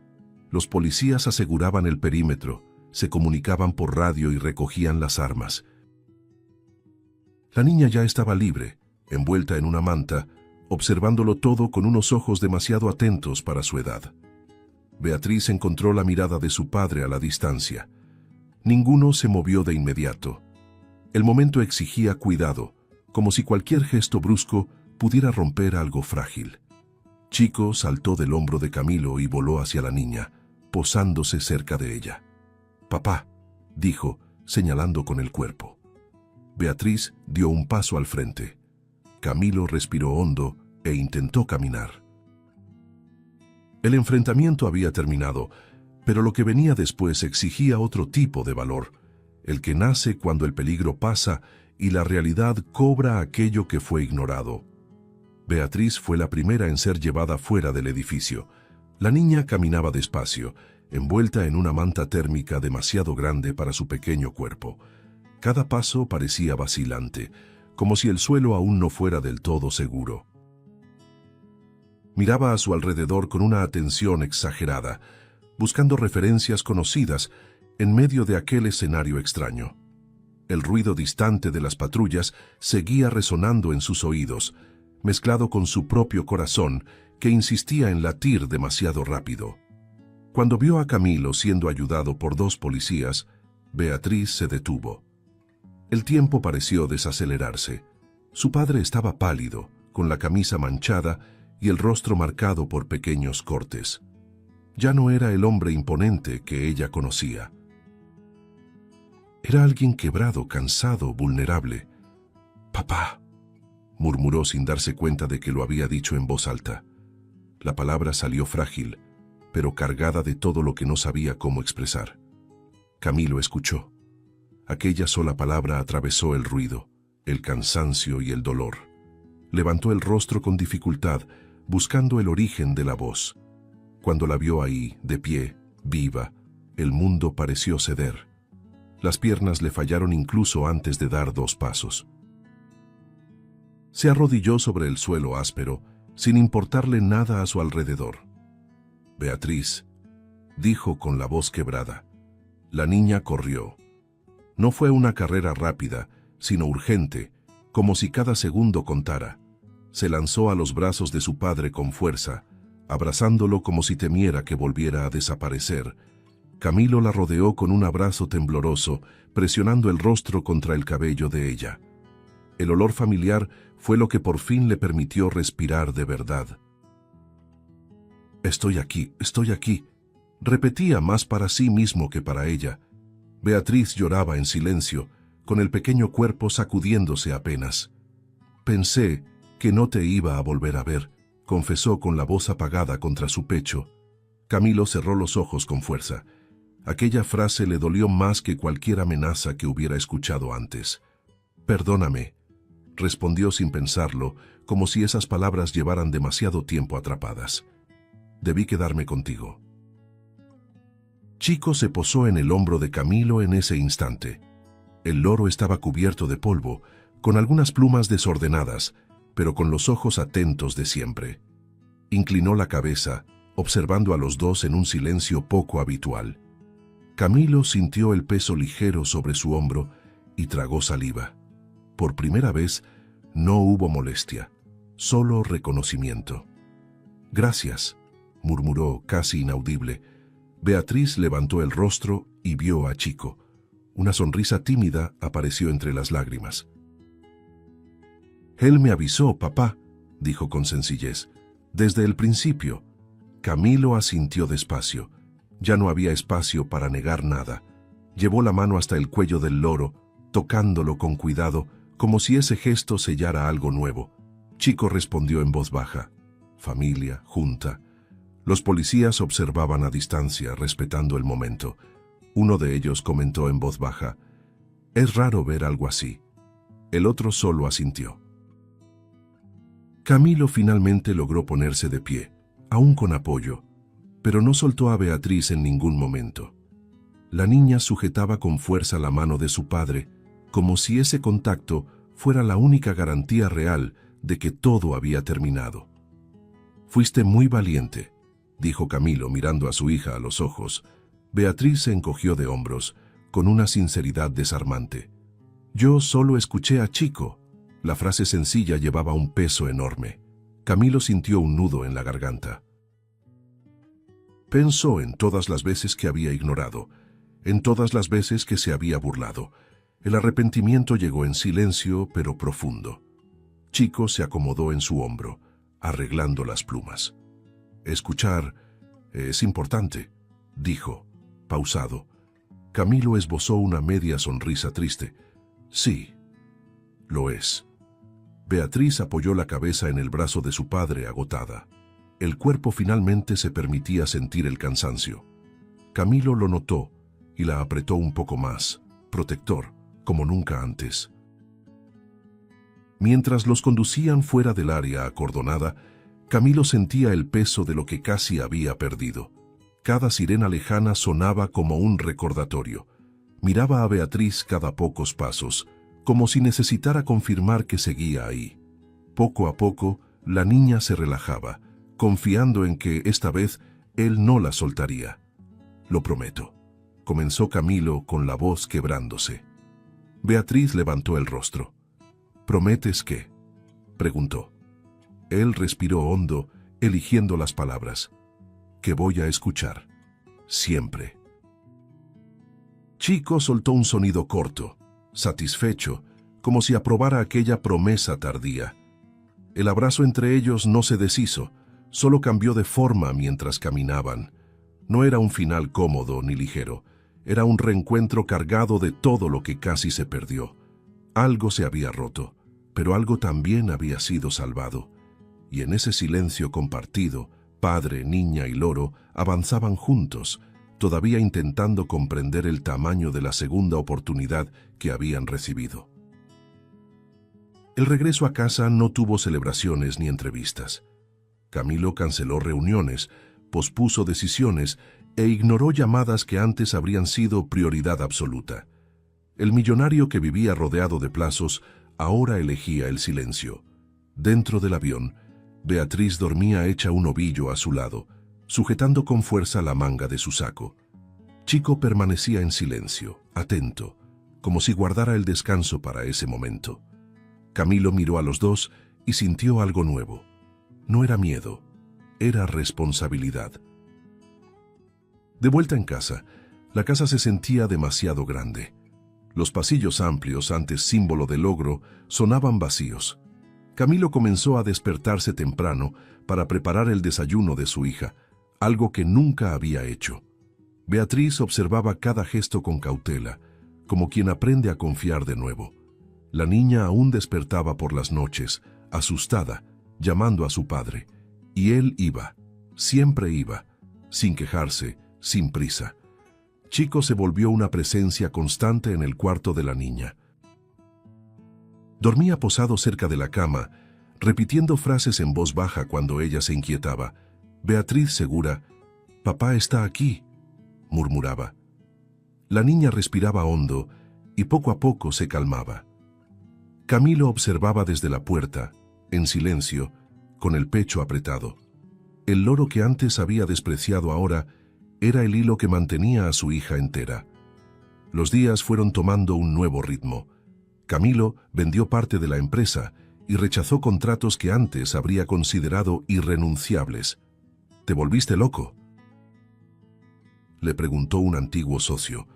Los policías aseguraban el perímetro, se comunicaban por radio y recogían las armas. La niña ya estaba libre, envuelta en una manta, observándolo todo con unos ojos demasiado atentos para su edad. Beatriz encontró la mirada de su padre a la distancia. Ninguno se movió de inmediato. El momento exigía cuidado, como si cualquier gesto brusco pudiera romper algo frágil. Chico saltó del hombro de Camilo y voló hacia la niña, posándose cerca de ella. «Papá», dijo, señalando con el cuerpo. Beatriz dio un paso al frente. Camilo respiró hondo e intentó caminar. El enfrentamiento había terminado, pero lo que venía después exigía otro tipo de valor, el que nace cuando el peligro pasa y la realidad cobra aquello que fue ignorado. Beatriz fue la primera en ser llevada fuera del edificio. La niña caminaba despacio, envuelta en una manta térmica demasiado grande para su pequeño cuerpo. Cada paso parecía vacilante, como si el suelo aún no fuera del todo seguro. Miraba a su alrededor con una atención exagerada, buscando referencias conocidas en medio de aquel escenario extraño. El ruido distante de las patrullas seguía resonando en sus oídos, mezclado con su propio corazón, que insistía en latir demasiado rápido. Cuando vio a Camilo siendo ayudado por 2 policías, Beatriz se detuvo. El tiempo pareció desacelerarse. Su padre estaba pálido, con la camisa manchada y el rostro marcado por pequeños cortes. Ya no era el hombre imponente que ella conocía. Era alguien quebrado, cansado, vulnerable. «Papá», murmuró sin darse cuenta de que lo había dicho en voz alta. La palabra salió frágil, pero cargada de todo lo que no sabía cómo expresar. Camilo escuchó. Aquella sola palabra atravesó el ruido, el cansancio y el dolor. Levantó el rostro con dificultad, buscando el origen de la voz. Cuando la vio ahí, de pie, viva, el mundo pareció ceder. Las piernas le fallaron incluso antes de dar 2 pasos. Se arrodilló sobre el suelo áspero, sin importarle nada a su alrededor. «Beatriz», dijo con la voz quebrada. La niña corrió. No fue una carrera rápida, sino urgente, como si cada segundo contara. Se lanzó a los brazos de su padre con fuerza, abrazándolo como si temiera que volviera a desaparecer. Camilo la rodeó con un abrazo tembloroso, presionando el rostro contra el cabello de ella. El olor familiar fue lo que por fin le permitió respirar de verdad. «Estoy aquí, repetía más para sí mismo que para ella. Beatriz lloraba en silencio, con el pequeño cuerpo sacudiéndose apenas. «Pensé que no te iba a volver a ver», confesó con la voz apagada contra su pecho. Camilo cerró los ojos con fuerza. Aquella frase le dolió más que cualquier amenaza que hubiera escuchado antes. «Perdóname», respondió sin pensarlo, como si esas palabras llevaran demasiado tiempo atrapadas. «Debí quedarme contigo». Chico se posó en el hombro de Camilo en ese instante. El loro estaba cubierto de polvo, con algunas plumas desordenadas, pero con los ojos atentos de siempre. Inclinó la cabeza, observando a los dos en un silencio poco habitual. Camilo sintió el peso ligero sobre su hombro y tragó saliva. Por primera vez, no hubo molestia, solo reconocimiento. «Gracias», murmuró casi inaudible. Beatriz levantó el rostro y vio a Chico. Una sonrisa tímida apareció entre las lágrimas. «Él me avisó, papá», dijo con sencillez. «Desde el principio». Camilo asintió despacio. Ya no había espacio para negar nada. Llevó la mano hasta el cuello del loro, tocándolo con cuidado, como si ese gesto sellara algo nuevo. Chico respondió en voz baja. Familia, junta. Los policías observaban a distancia, respetando el momento. Uno de ellos comentó en voz baja: «Es raro ver algo así». El otro solo asintió. Camilo finalmente logró ponerse de pie, aún con apoyo, pero no soltó a Beatriz en ningún momento. La niña sujetaba con fuerza la mano de su padre, como si ese contacto fuera la única garantía real de que todo había terminado. Fuiste muy valiente, dijo Camilo mirando a su hija a los ojos. Beatriz se encogió de hombros, con una sinceridad desarmante. Yo solo escuché a Chico. La frase sencilla llevaba un peso enorme. Camilo sintió un nudo en la garganta. Pensó en todas las veces que había ignorado, en todas las veces que se había burlado. El arrepentimiento llegó en silencio, pero profundo. Chico se acomodó en su hombro, arreglando las plumas. Escuchar es importante, dijo, pausado. Camilo esbozó una media sonrisa triste. Sí, lo es. Beatriz apoyó la cabeza en el brazo de su padre, agotada. El cuerpo finalmente se permitía sentir el cansancio. Camilo lo notó y la apretó un poco más, protector, como nunca antes. Mientras los conducían fuera del área acordonada, Camilo sentía el peso de lo que casi había perdido. Cada sirena lejana sonaba como un recordatorio. Miraba a Beatriz cada pocos pasos, como si necesitara confirmar que seguía ahí. Poco a poco, la niña se relajaba, confiando en que esta vez él no la soltaría. Lo prometo, comenzó Camilo con la voz quebrándose. Beatriz levantó el rostro. ¿Prometes qué?, preguntó. Él respiró hondo, eligiendo las palabras. Que voy a escuchar. Siempre. Chico soltó un sonido corto, satisfecho, como si aprobara aquella promesa tardía. El abrazo entre ellos no se deshizo, solo cambió de forma mientras caminaban. No era un final cómodo ni ligero, era un reencuentro cargado de todo lo que casi se perdió. Algo se había roto, pero algo también había sido salvado. Y en ese silencio compartido, padre, niña y loro avanzaban juntos, todavía intentando comprender el tamaño de la segunda oportunidad que habían recibido. El regreso a casa no tuvo celebraciones ni entrevistas. Camilo canceló reuniones, pospuso decisiones e ignoró llamadas que antes habrían sido prioridad absoluta. El millonario que vivía rodeado de plazos ahora elegía el silencio. Dentro del avión, Beatriz dormía hecha un ovillo a su lado, sujetando con fuerza la manga de su saco. Chico permanecía en silencio, atento, como si guardara el descanso para ese momento. Camilo miró a los dos y sintió algo nuevo. No era miedo, era responsabilidad. De vuelta en casa, la casa se sentía demasiado grande. Los pasillos amplios, antes símbolo de logro, sonaban vacíos. Camilo comenzó a despertarse temprano para preparar el desayuno de su hija, algo que nunca había hecho. Beatriz observaba cada gesto con cautela, como quien aprende a confiar de nuevo. La niña aún despertaba por las noches, asustada, llamando a su padre. Y él iba, siempre iba, sin quejarse, sin prisa. Chico se volvió una presencia constante en el cuarto de la niña. Dormía posado cerca de la cama, repitiendo frases en voz baja cuando ella se inquietaba. Beatriz segura, «Papá está aquí», murmuraba. La niña respiraba hondo y poco a poco se calmaba. Camilo observaba desde la puerta, en silencio, con el pecho apretado. El loro que antes había despreciado ahora era el hilo que mantenía a su hija entera. Los días fueron tomando un nuevo ritmo. Camilo vendió parte de la empresa y rechazó contratos que antes habría considerado irrenunciables. ¿Te volviste loco?, le preguntó un antiguo socio.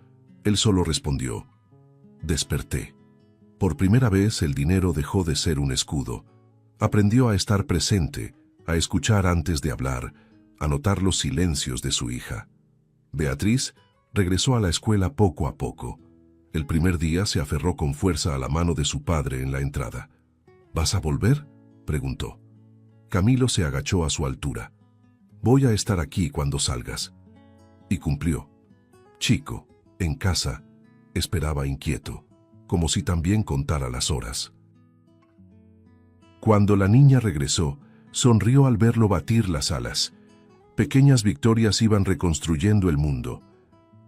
Él solo respondió, «Desperté». Por primera vez el dinero dejó de ser un escudo. Aprendió a estar presente, a escuchar antes de hablar, a notar los silencios de su hija. Beatriz regresó a la escuela poco a poco. El primer día se aferró con fuerza a la mano de su padre en la entrada. «¿Vas a volver?», preguntó. Camilo se agachó a su altura. «Voy a estar aquí cuando salgas». Y cumplió. Chico, en casa, esperaba inquieto, como si también contara las horas. Cuando la niña regresó, sonrió al verlo batir las alas. Pequeñas victorias iban reconstruyendo el mundo.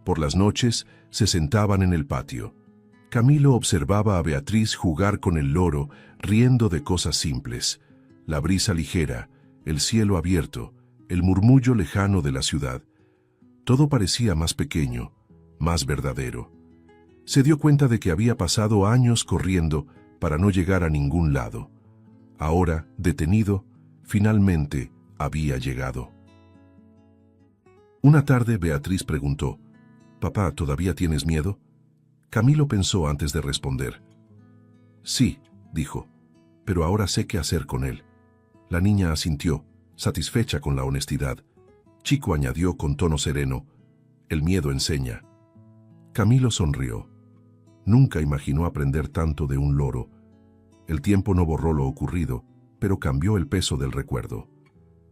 Por las noches se sentaban en el patio. Camilo observaba a Beatriz jugar con el loro, riendo de cosas simples. La brisa ligera, el cielo abierto, el murmullo lejano de la ciudad. Todo parecía más pequeño, más verdadero. Se dio cuenta de que había pasado años corriendo para no llegar a ningún lado. Ahora, detenido, finalmente había llegado. Una tarde Beatriz preguntó, «Papá, ¿todavía tienes miedo?» Camilo pensó antes de responder. «Sí», dijo, «pero ahora sé qué hacer con él». La niña asintió, satisfecha con la honestidad. Chico añadió con tono sereno, «El miedo enseña». Camilo sonrió. Nunca imaginó aprender tanto de un loro. El tiempo no borró lo ocurrido, pero cambió el peso del recuerdo.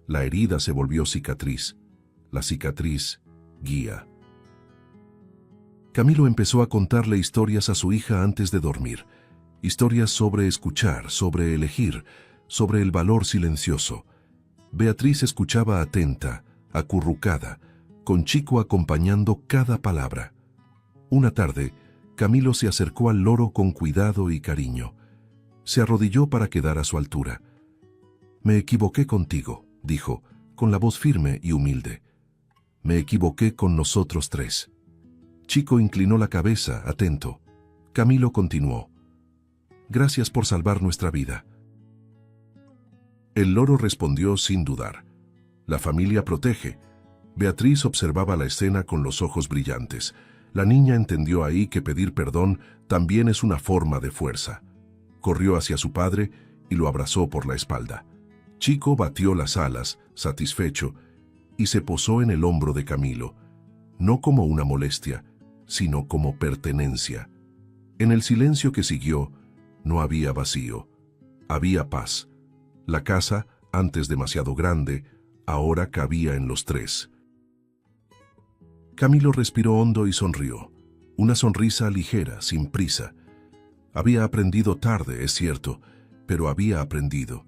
La herida se volvió cicatriz. La cicatriz, guía. Camilo empezó a contarle historias a su hija antes de dormir. Historias sobre escuchar, sobre elegir, sobre el valor silencioso. Beatriz escuchaba atenta, acurrucada, con Chico acompañando cada palabra. Una tarde, Camilo se acercó al loro con cuidado y cariño. Se arrodilló para quedar a su altura. «Me equivoqué contigo», dijo, con la voz firme y humilde. «Me equivoqué con nosotros tres». Chico inclinó la cabeza, atento. Camilo continuó. «Gracias por salvar nuestra vida». El loro respondió sin dudar. «La familia protege». Beatriz observaba la escena con los ojos brillantes. La niña entendió ahí que pedir perdón también es una forma de fuerza. Corrió hacia su padre y lo abrazó por la espalda. Chico batió las alas, satisfecho, y se posó en el hombro de Camilo, no como una molestia, sino como pertenencia. En el silencio que siguió, no había vacío, había paz. La casa, antes demasiado grande, ahora cabía en los tres. Camilo respiró hondo y sonrió, una sonrisa ligera, sin prisa. Había aprendido tarde, es cierto, pero había aprendido.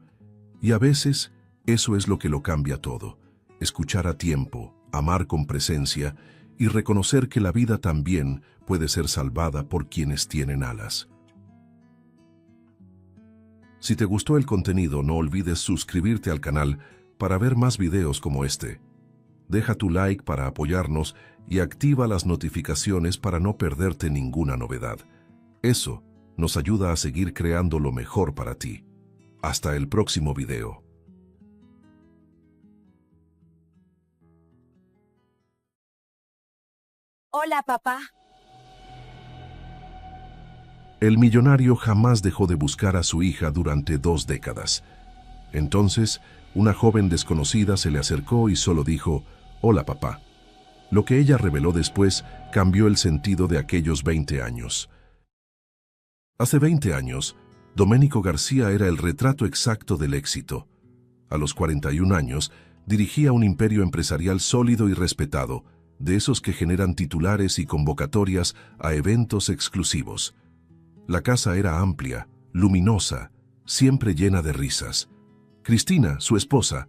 Y a veces, eso es lo que lo cambia todo. Escuchar a tiempo, amar con presencia y reconocer que la vida también puede ser salvada por quienes tienen alas. Si te gustó el contenido, no olvides suscribirte al canal para ver más videos como este. Deja tu like para apoyarnos y activa las notificaciones para no perderte ninguna novedad. Eso nos ayuda a seguir creando lo mejor para ti. Hasta el próximo video. Hola, papá. El millonario jamás dejó de buscar a su hija durante 2 décadas. Entonces, una joven desconocida se le acercó y solo dijo, «Hola, papá». Lo que ella reveló después cambió el sentido de aquellos 20 años. Hace 20 años, Doménico García era el retrato exacto del éxito. A los 41 años, dirigía un imperio empresarial sólido y respetado, de esos que generan titulares y convocatorias a eventos exclusivos. La casa era amplia, luminosa, siempre llena de risas. Cristina, su esposa,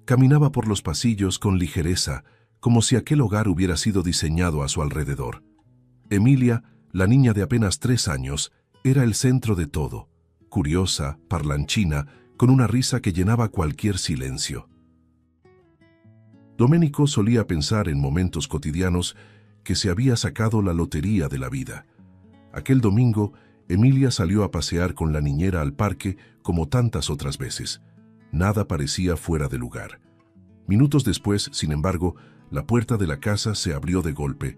caminaba por los pasillos con ligereza, como si aquel hogar hubiera sido diseñado a su alrededor. Emilia, la niña de apenas 3 años, era el centro de todo, curiosa, parlanchina, con una risa que llenaba cualquier silencio. Doménico solía pensar en momentos cotidianos que se había sacado la lotería de la vida. Aquel domingo, Emilia salió a pasear con la niñera al parque como tantas otras veces. Nada parecía fuera de lugar. Minutos después, sin embargo, la puerta de la casa se abrió de golpe.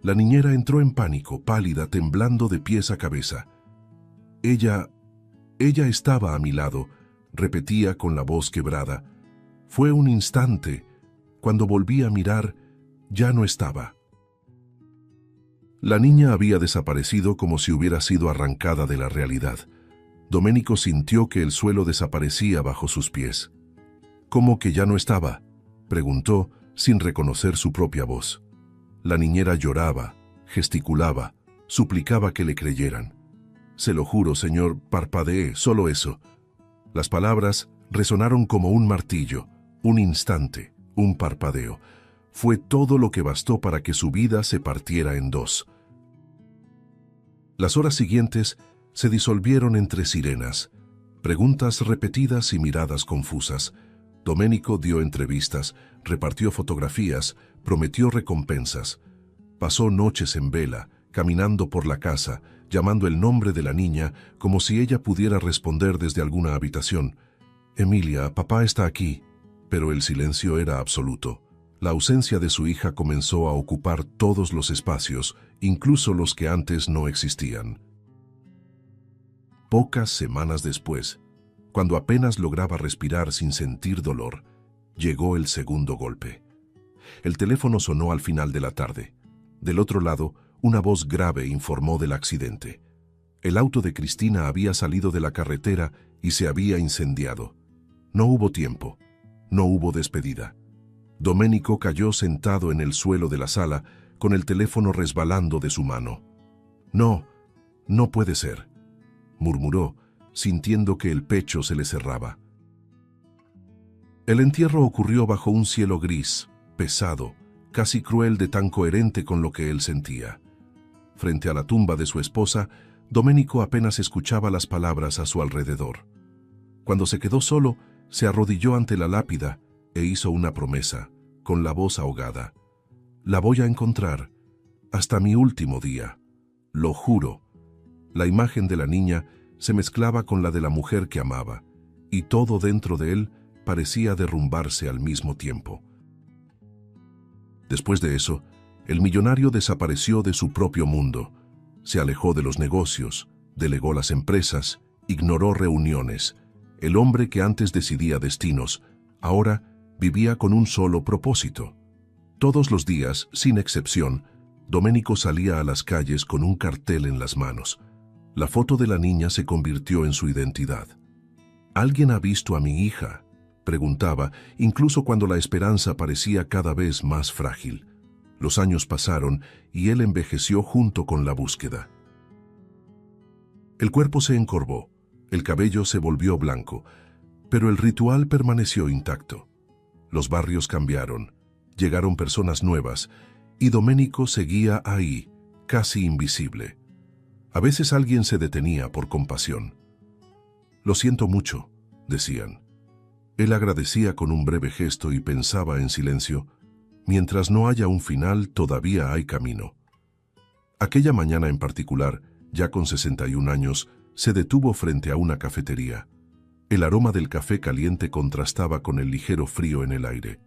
La niñera entró en pánico, pálida, temblando de pies a cabeza. Ella estaba a mi lado, repetía con la voz quebrada. Fue un instante. Cuando volví a mirar, ya no estaba. La niña había desaparecido como si hubiera sido arrancada de la realidad. Doménico sintió que el suelo desaparecía bajo sus pies. «¿Cómo que ya no estaba?», preguntó, sin reconocer su propia voz. La niñera lloraba, gesticulaba, suplicaba que le creyeran. «Se lo juro, señor», parpadeé, «solo eso». Las palabras resonaron como un martillo, un instante, un parpadeo. Fue todo lo que bastó para que su vida se partiera en dos. Las horas siguientes se disolvieron entre sirenas, preguntas repetidas y miradas confusas. Domenico dio entrevistas, repartió fotografías, prometió recompensas. Pasó noches en vela, caminando por la casa, llamando el nombre de la niña como si ella pudiera responder desde alguna habitación. «Emilia, papá está aquí». Pero el silencio era absoluto. La ausencia de su hija comenzó a ocupar todos los espacios, incluso los que antes no existían. Pocas semanas después, cuando apenas lograba respirar sin sentir dolor, llegó el segundo golpe. El teléfono sonó al final de la tarde. Del otro lado, una voz grave informó del accidente. El auto de Cristina había salido de la carretera y se había incendiado. No hubo tiempo. No hubo despedida. Domenico cayó sentado en el suelo de la sala, con el teléfono resbalando de su mano. «No, no puede ser», murmuró, sintiendo que el pecho se le cerraba. El entierro ocurrió bajo un cielo gris, pesado, casi cruel de tan coherente con lo que él sentía. Frente a la tumba de su esposa, Domenico apenas escuchaba las palabras a su alrededor. Cuando se quedó solo, se arrodilló ante la lápida e hizo una promesa, con la voz ahogada. «La voy a encontrar, hasta mi último día. Lo juro». La imagen de la niña se mezclaba con la de la mujer que amaba, y todo dentro de él parecía derrumbarse al mismo tiempo. Después de eso, el millonario desapareció de su propio mundo. Se alejó de los negocios, delegó las empresas, ignoró reuniones. El hombre que antes decidía destinos, ahora vivía con un solo propósito. Todos los días, sin excepción, Domenico salía a las calles con un cartel en las manos. La foto de la niña se convirtió en su identidad. «¿Alguien ha visto a mi hija?», preguntaba, incluso cuando la esperanza parecía cada vez más frágil. Los años pasaron y él envejeció junto con la búsqueda. El cuerpo se encorvó, el cabello se volvió blanco, pero el ritual permaneció intacto. Los barrios cambiaron, llegaron personas nuevas, y Domenico seguía ahí, casi invisible. A veces alguien se detenía por compasión. «Lo siento mucho», decían. Él agradecía con un breve gesto y pensaba en silencio: mientras no haya un final, todavía hay camino. Aquella mañana en particular, ya con 61 años, se detuvo frente a una cafetería. El aroma del café caliente contrastaba con el ligero frío en el aire.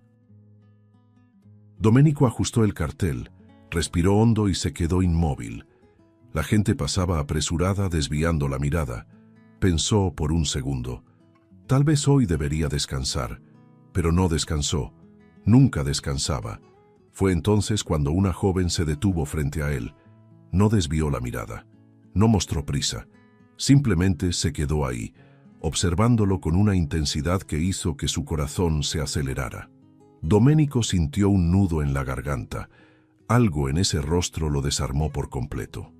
Domenico ajustó el cartel, respiró hondo y se quedó inmóvil. La gente pasaba apresurada, desviando la mirada. Pensó por un segundo: tal vez hoy debería descansar, pero no descansó. Nunca descansaba. Fue entonces cuando una joven se detuvo frente a él. No desvió la mirada, no mostró prisa, simplemente se quedó ahí, observándolo con una intensidad que hizo que su corazón se acelerara. Domenico sintió un nudo en la garganta. Algo en ese rostro lo desarmó por completo.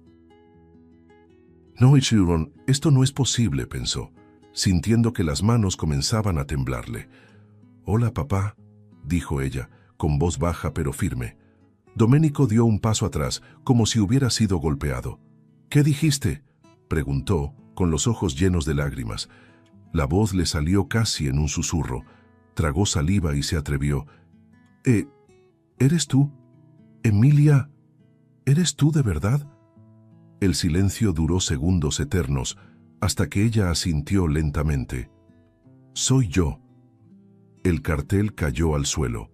«No, Ichiron, esto no es posible», pensó, sintiendo que las manos comenzaban a temblarle. «Hola, papá», dijo ella, con voz baja pero firme. Domenico dio un paso atrás, como si hubiera sido golpeado. «¿Qué dijiste?», preguntó, con los ojos llenos de lágrimas. La voz le salió casi en un susurro. Tragó saliva y se atrevió. ¿Eres tú? Emilia, ¿eres tú de verdad?» El silencio duró segundos eternos, hasta que ella asintió lentamente. «Soy yo». El cartel cayó al suelo.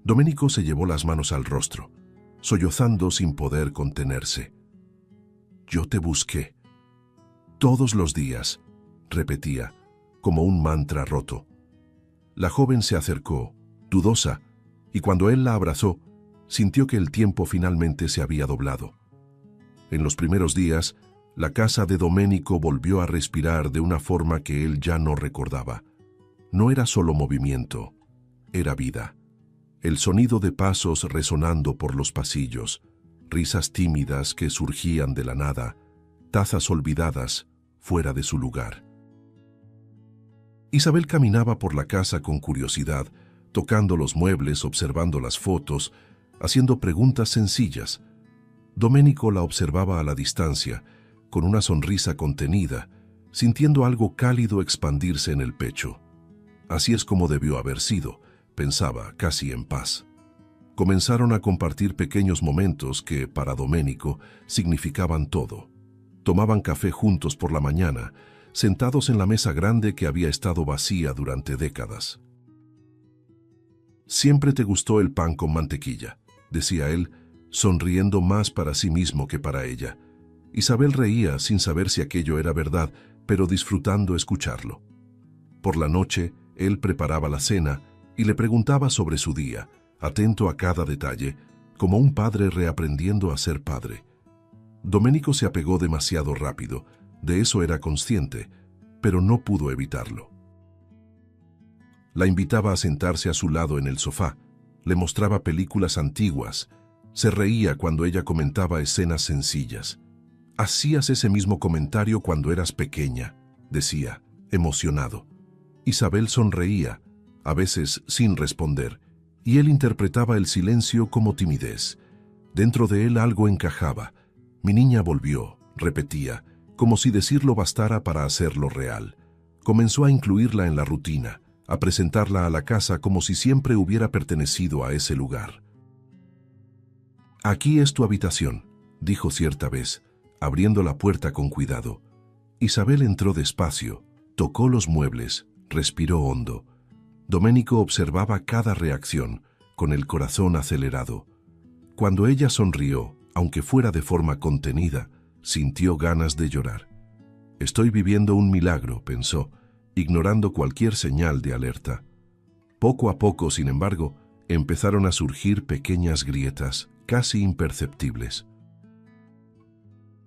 Domenico se llevó las manos al rostro, sollozando sin poder contenerse. «Yo te busqué. Todos los días», repetía, como un mantra roto. La joven se acercó, dudosa, y cuando él la abrazó, sintió que el tiempo finalmente se había doblado. En los primeros días, la casa de Domenico volvió a respirar de una forma que él ya no recordaba. No era solo movimiento, era vida. El sonido de pasos resonando por los pasillos, risas tímidas que surgían de la nada, tazas olvidadas fuera de su lugar. Isabel caminaba por la casa con curiosidad, tocando los muebles, observando las fotos, haciendo preguntas sencillas. Domenico la observaba a la distancia, con una sonrisa contenida, sintiendo algo cálido expandirse en el pecho. Así es como debió haber sido, pensaba, casi en paz. Comenzaron a compartir pequeños momentos que, para Domenico, significaban todo. Tomaban café juntos por la mañana, sentados en la mesa grande que había estado vacía durante décadas. «Siempre te gustó el pan con mantequilla», decía él, sonriendo más para sí mismo que para ella. Isabel reía sin saber si aquello era verdad, pero disfrutando escucharlo. Por la noche, él preparaba la cena y le preguntaba sobre su día, atento a cada detalle, como un padre reaprendiendo a ser padre. Domenico se apegó demasiado rápido, de eso era consciente, pero no pudo evitarlo. La invitaba a sentarse a su lado en el sofá, le mostraba películas antiguas, se reía cuando ella comentaba escenas sencillas. «Hacías ese mismo comentario cuando eras pequeña», decía, emocionado. Isabel sonreía, a veces sin responder, y él interpretaba el silencio como timidez. Dentro de él algo encajaba. «Mi niña volvió», repetía, como si decirlo bastara para hacerlo real. Comenzó a incluirla en la rutina, a presentarla a la casa como si siempre hubiera pertenecido a ese lugar. «Aquí es tu habitación», dijo cierta vez, abriendo la puerta con cuidado. Isabel entró despacio, tocó los muebles, respiró hondo. Domenico observaba cada reacción, con el corazón acelerado. Cuando ella sonrió, aunque fuera de forma contenida, sintió ganas de llorar. «Estoy viviendo un milagro», pensó, ignorando cualquier señal de alerta. Poco a poco, sin embargo, empezaron a surgir pequeñas grietas, casi imperceptibles.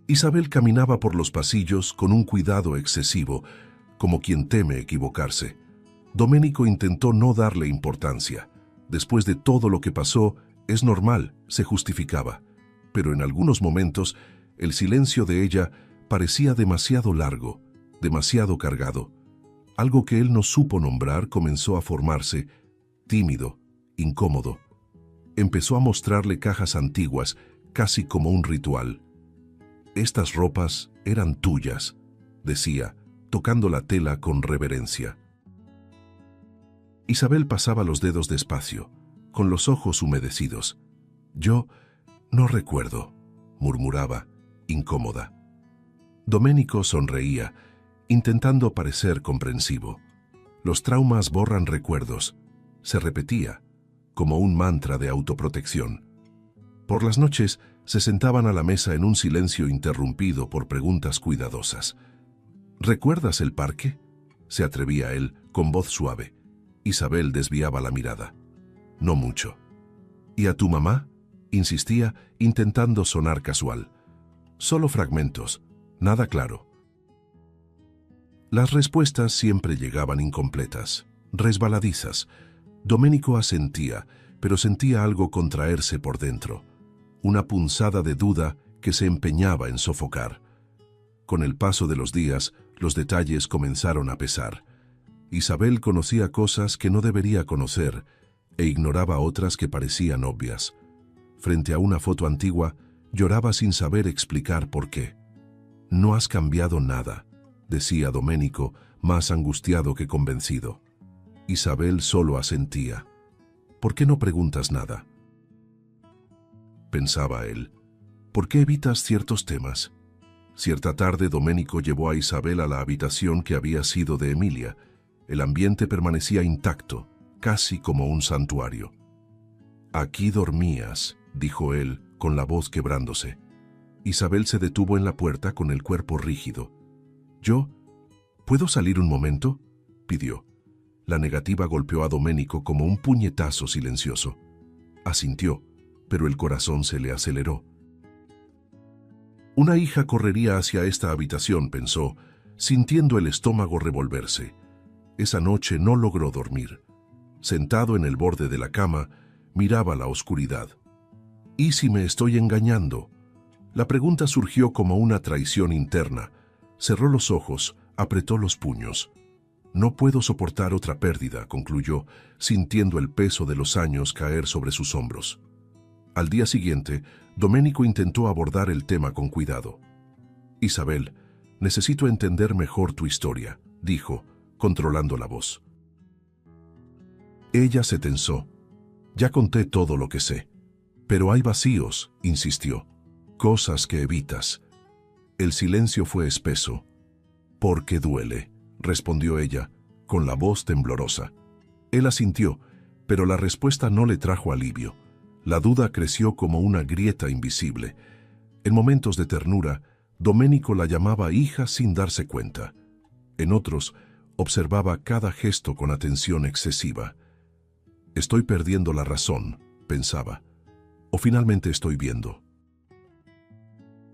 Isabel caminaba por los pasillos con un cuidado excesivo, como quien teme equivocarse. Domenico intentó no darle importancia. Después de todo lo que pasó, es normal, se justificaba. Pero en algunos momentos, el silencio de ella parecía demasiado largo, demasiado cargado. Algo que él no supo nombrar comenzó a formarse, tímido, incómodo. Empezó a mostrarle cajas antiguas, casi como un ritual. «Estas ropas eran tuyas», decía, tocando la tela con reverencia. Isabel pasaba los dedos despacio, con los ojos humedecidos. «Yo no recuerdo», murmuraba, incómoda. Domenico sonreía, intentando parecer comprensivo. «Los traumas borran recuerdos», se repetía, como un mantra de autoprotección. Por las noches se sentaban a la mesa en un silencio interrumpido por preguntas cuidadosas. «¿Recuerdas el parque?», se atrevía él, con voz suave. Isabel desviaba la mirada. «No mucho». «¿Y a tu mamá?», insistía, intentando sonar casual. «Solo fragmentos, nada claro». Las respuestas siempre llegaban incompletas, resbaladizas. Domenico asentía, pero sentía algo contraerse por dentro. Una punzada de duda que se empeñaba en sofocar. Con el paso de los días, los detalles comenzaron a pesar. Isabel conocía cosas que no debería conocer e ignoraba otras que parecían obvias. Frente a una foto antigua, lloraba sin saber explicar por qué. «No has cambiado nada», decía Domenico, más angustiado que convencido. Isabel solo asentía. «¿Por qué no preguntas nada?», pensaba él. «¿Por qué evitas ciertos temas?». Cierta tarde Domenico llevó a Isabel a la habitación que había sido de Emilia. El ambiente permanecía intacto, casi como un santuario. «Aquí dormías», dijo él, con la voz quebrándose. Isabel se detuvo en la puerta con el cuerpo rígido. «¿Yo? ¿Puedo salir un momento?», pidió. La negativa golpeó a Domenico como un puñetazo silencioso. Asintió, pero el corazón se le aceleró. Una hija correría hacia esta habitación, pensó, sintiendo el estómago revolverse. Esa noche no logró dormir. Sentado en el borde de la cama, miraba la oscuridad. «¿Y si me estoy engañando?». La pregunta surgió como una traición interna. Cerró los ojos, apretó los puños. «No puedo soportar otra pérdida», concluyó, sintiendo el peso de los años caer sobre sus hombros. Al día siguiente, Domenico intentó abordar el tema con cuidado. «Isabel, necesito entender mejor tu historia», dijo, controlando la voz. Ella se tensó. Ya conté todo lo que sé. Pero hay vacíos, insistió. Cosas que evitas. El silencio fue espeso. Porque duele, respondió ella, con la voz temblorosa. Él asintió, pero la respuesta no le trajo alivio. La duda creció como una grieta invisible. En momentos de ternura, Domenico la llamaba hija sin darse cuenta. En otros, observaba cada gesto con atención excesiva. Estoy perdiendo la razón, pensaba. O finalmente estoy viendo.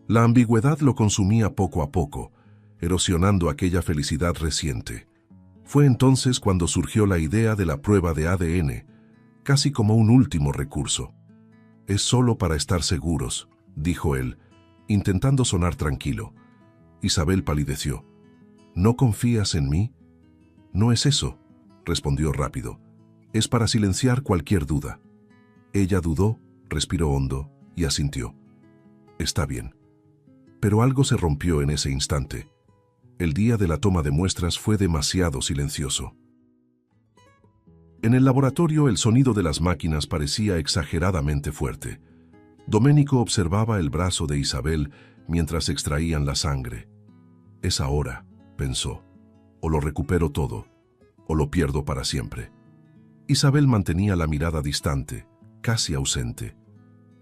La ambigüedad lo consumía poco a poco, erosionando aquella felicidad reciente. Fue entonces cuando surgió la idea de la prueba de ADN, casi como un último recurso. Es solo para estar seguros, dijo él, intentando sonar tranquilo. Isabel palideció. ¿No confías en mí? No es eso, respondió rápido. Es para silenciar cualquier duda. Ella dudó, respiró hondo y asintió. Está bien. Pero algo se rompió en ese instante. El día de la toma de muestras fue demasiado silencioso. En el laboratorio el sonido de las máquinas parecía exageradamente fuerte. Domenico observaba el brazo de Isabel mientras extraían la sangre. Es ahora, pensó. O lo recupero todo, o lo pierdo para siempre. Isabel mantenía la mirada distante, casi ausente.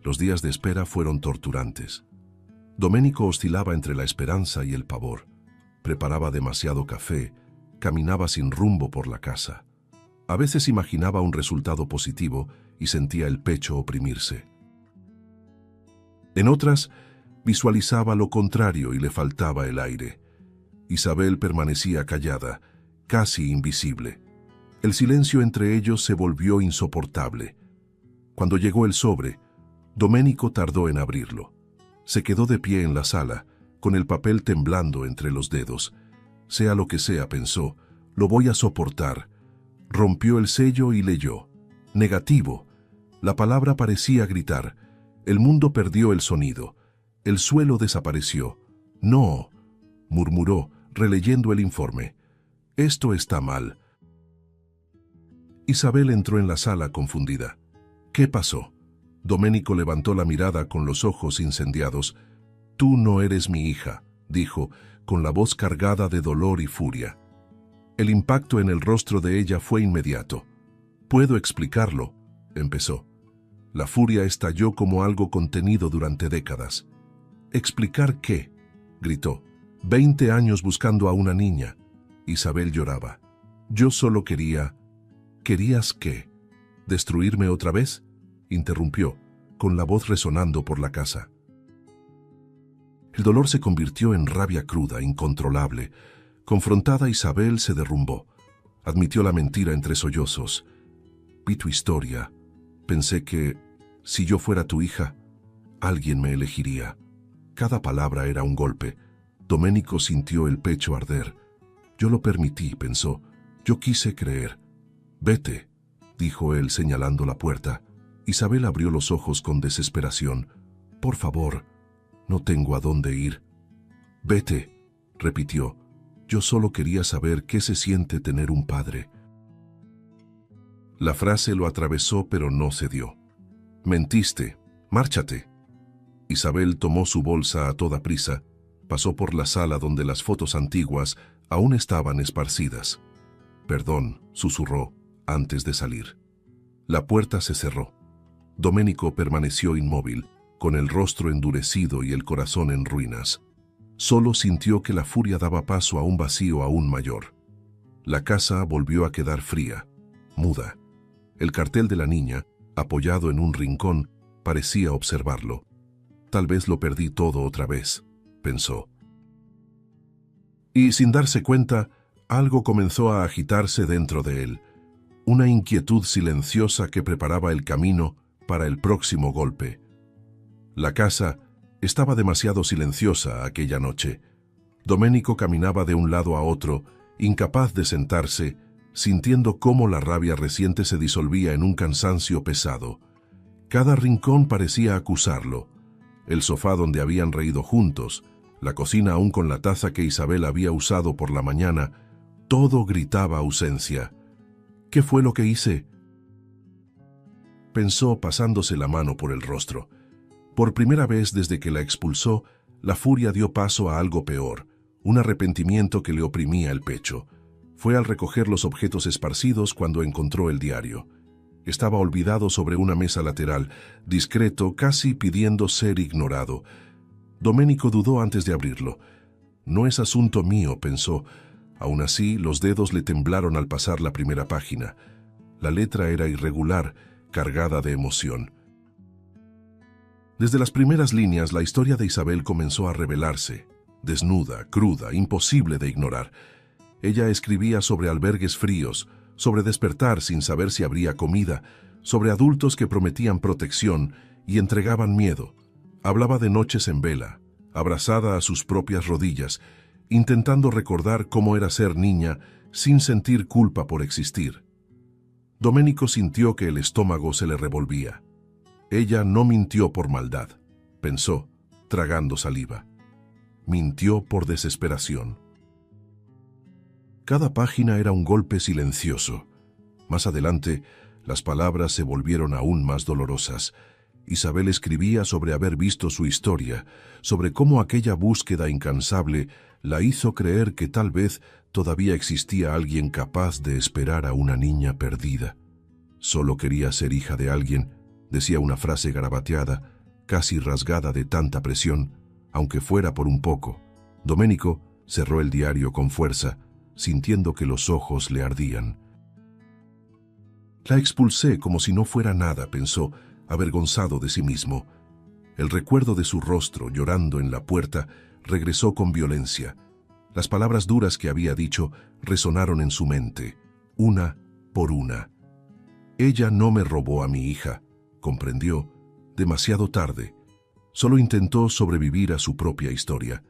Los días de espera fueron torturantes. Domenico oscilaba entre la esperanza y el pavor. Preparaba demasiado café, caminaba sin rumbo por la casa. A veces imaginaba un resultado positivo y sentía el pecho oprimirse. En otras, visualizaba lo contrario y le faltaba el aire. Isabel permanecía callada, casi invisible. El silencio entre ellos se volvió insoportable. Cuando llegó el sobre, Domenico tardó en abrirlo. Se quedó de pie en la sala, con el papel temblando entre los dedos. Sea lo que sea, pensó, lo voy a soportar. Rompió el sello y leyó. Negativo. La palabra parecía gritar. El mundo perdió el sonido. El suelo desapareció. No, murmuró, releyendo el informe. Esto está mal. Isabel entró en la sala confundida. ¿Qué pasó? Domenico levantó la mirada con los ojos incendiados. Tú no eres mi hija, dijo, con la voz cargada de dolor y furia. El impacto en el rostro de ella fue inmediato. Puedo explicarlo, empezó. La furia estalló como algo contenido durante décadas. ¿Explicar qué?, gritó. 20 años buscando a una niña. Isabel lloraba. Yo solo quería... ¿Querías qué? ¿Destruirme otra vez?, interrumpió, con la voz resonando por la casa. El dolor se convirtió en rabia cruda, incontrolable. Confrontada, Isabel se derrumbó. Admitió la mentira entre sollozos. Vi tu historia. Pensé que, si yo fuera tu hija, alguien me elegiría. Cada palabra era un golpe. Domenico sintió el pecho arder. Yo lo permití, pensó. Yo quise creer. Vete, dijo él señalando la puerta. Isabel abrió los ojos con desesperación. Por favor, no tengo a dónde ir. Vete, repitió. Yo solo quería saber qué se siente tener un padre. La frase lo atravesó, pero no cedió. Mentiste, márchate. Isabel tomó su bolsa a toda prisa, pasó por la sala donde las fotos antiguas aún estaban esparcidas. Perdón, susurró, antes de salir. La puerta se cerró. Domenico permaneció inmóvil, con el rostro endurecido y el corazón en ruinas. Solo sintió que la furia daba paso a un vacío aún mayor. La casa volvió a quedar fría, muda. El cartel de la niña, apoyado en un rincón, parecía observarlo. Tal vez lo perdí todo otra vez, pensó. Y sin darse cuenta, algo comenzó a agitarse dentro de él. Una inquietud silenciosa que preparaba el camino para el próximo golpe. La casa estaba demasiado silenciosa aquella noche. Domenico caminaba de un lado a otro, incapaz de sentarse, sintiendo cómo la rabia reciente se disolvía en un cansancio pesado. Cada rincón parecía acusarlo. El sofá donde habían reído juntos, la cocina aún con la taza que Isabel había usado por la mañana, todo gritaba ausencia. ¿Qué fue lo que hice?, pensó pasándose la mano por el rostro. Por primera vez desde que la expulsó, la furia dio paso a algo peor, un arrepentimiento que le oprimía el pecho. Fue al recoger los objetos esparcidos cuando encontró el diario. Estaba olvidado sobre una mesa lateral, discreto, casi pidiendo ser ignorado. Domenico dudó antes de abrirlo. No es asunto mío, pensó. Aún así, los dedos le temblaron al pasar la primera página. La letra era irregular, cargada de emoción. Desde las primeras líneas, la historia de Isabel comenzó a revelarse. Desnuda, cruda, imposible de ignorar. Ella escribía sobre albergues fríos, sobre despertar sin saber si habría comida, sobre adultos que prometían protección y entregaban miedo. Hablaba de noches en vela, abrazada a sus propias rodillas, intentando recordar cómo era ser niña sin sentir culpa por existir. Domenico sintió que el estómago se le revolvía. Ella no mintió por maldad, pensó, tragando saliva. Mintió por desesperación. Cada página era un golpe silencioso. Más adelante, las palabras se volvieron aún más dolorosas. Isabel escribía sobre haber visto su historia, sobre cómo aquella búsqueda incansable la hizo creer que tal vez todavía existía alguien capaz de esperar a una niña perdida. Solo quería ser hija de alguien, decía una frase garabateada, casi rasgada de tanta presión, aunque fuera por un poco. Domenico cerró el diario con fuerza, sintiendo que los ojos le ardían. La expulsé como si no fuera nada, pensó, avergonzado de sí mismo. El recuerdo de su rostro llorando en la puerta regresó con violencia. Las palabras duras que había dicho resonaron en su mente, una por una. Ella no me robó a mi hija, comprendió, demasiado tarde. Solo intentó sobrevivir a su propia historia.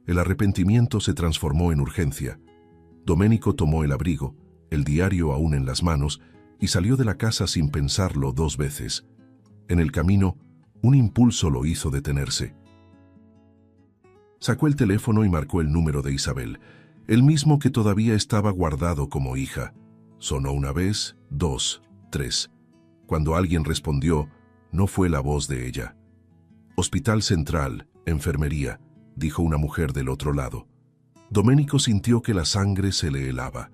El arrepentimiento se transformó en urgencia. Domenico tomó el abrigo, el diario aún en las manos, y salió de la casa sin pensarlo 2 veces. En el camino, un impulso lo hizo detenerse. Sacó el teléfono y marcó el número de Isabel, el mismo que todavía estaba guardado como hija. Sonó una vez, 2, 3. Cuando alguien respondió, no fue la voz de ella. Hospital Central, enfermería, dijo una mujer del otro lado. Domenico sintió que la sangre se le helaba.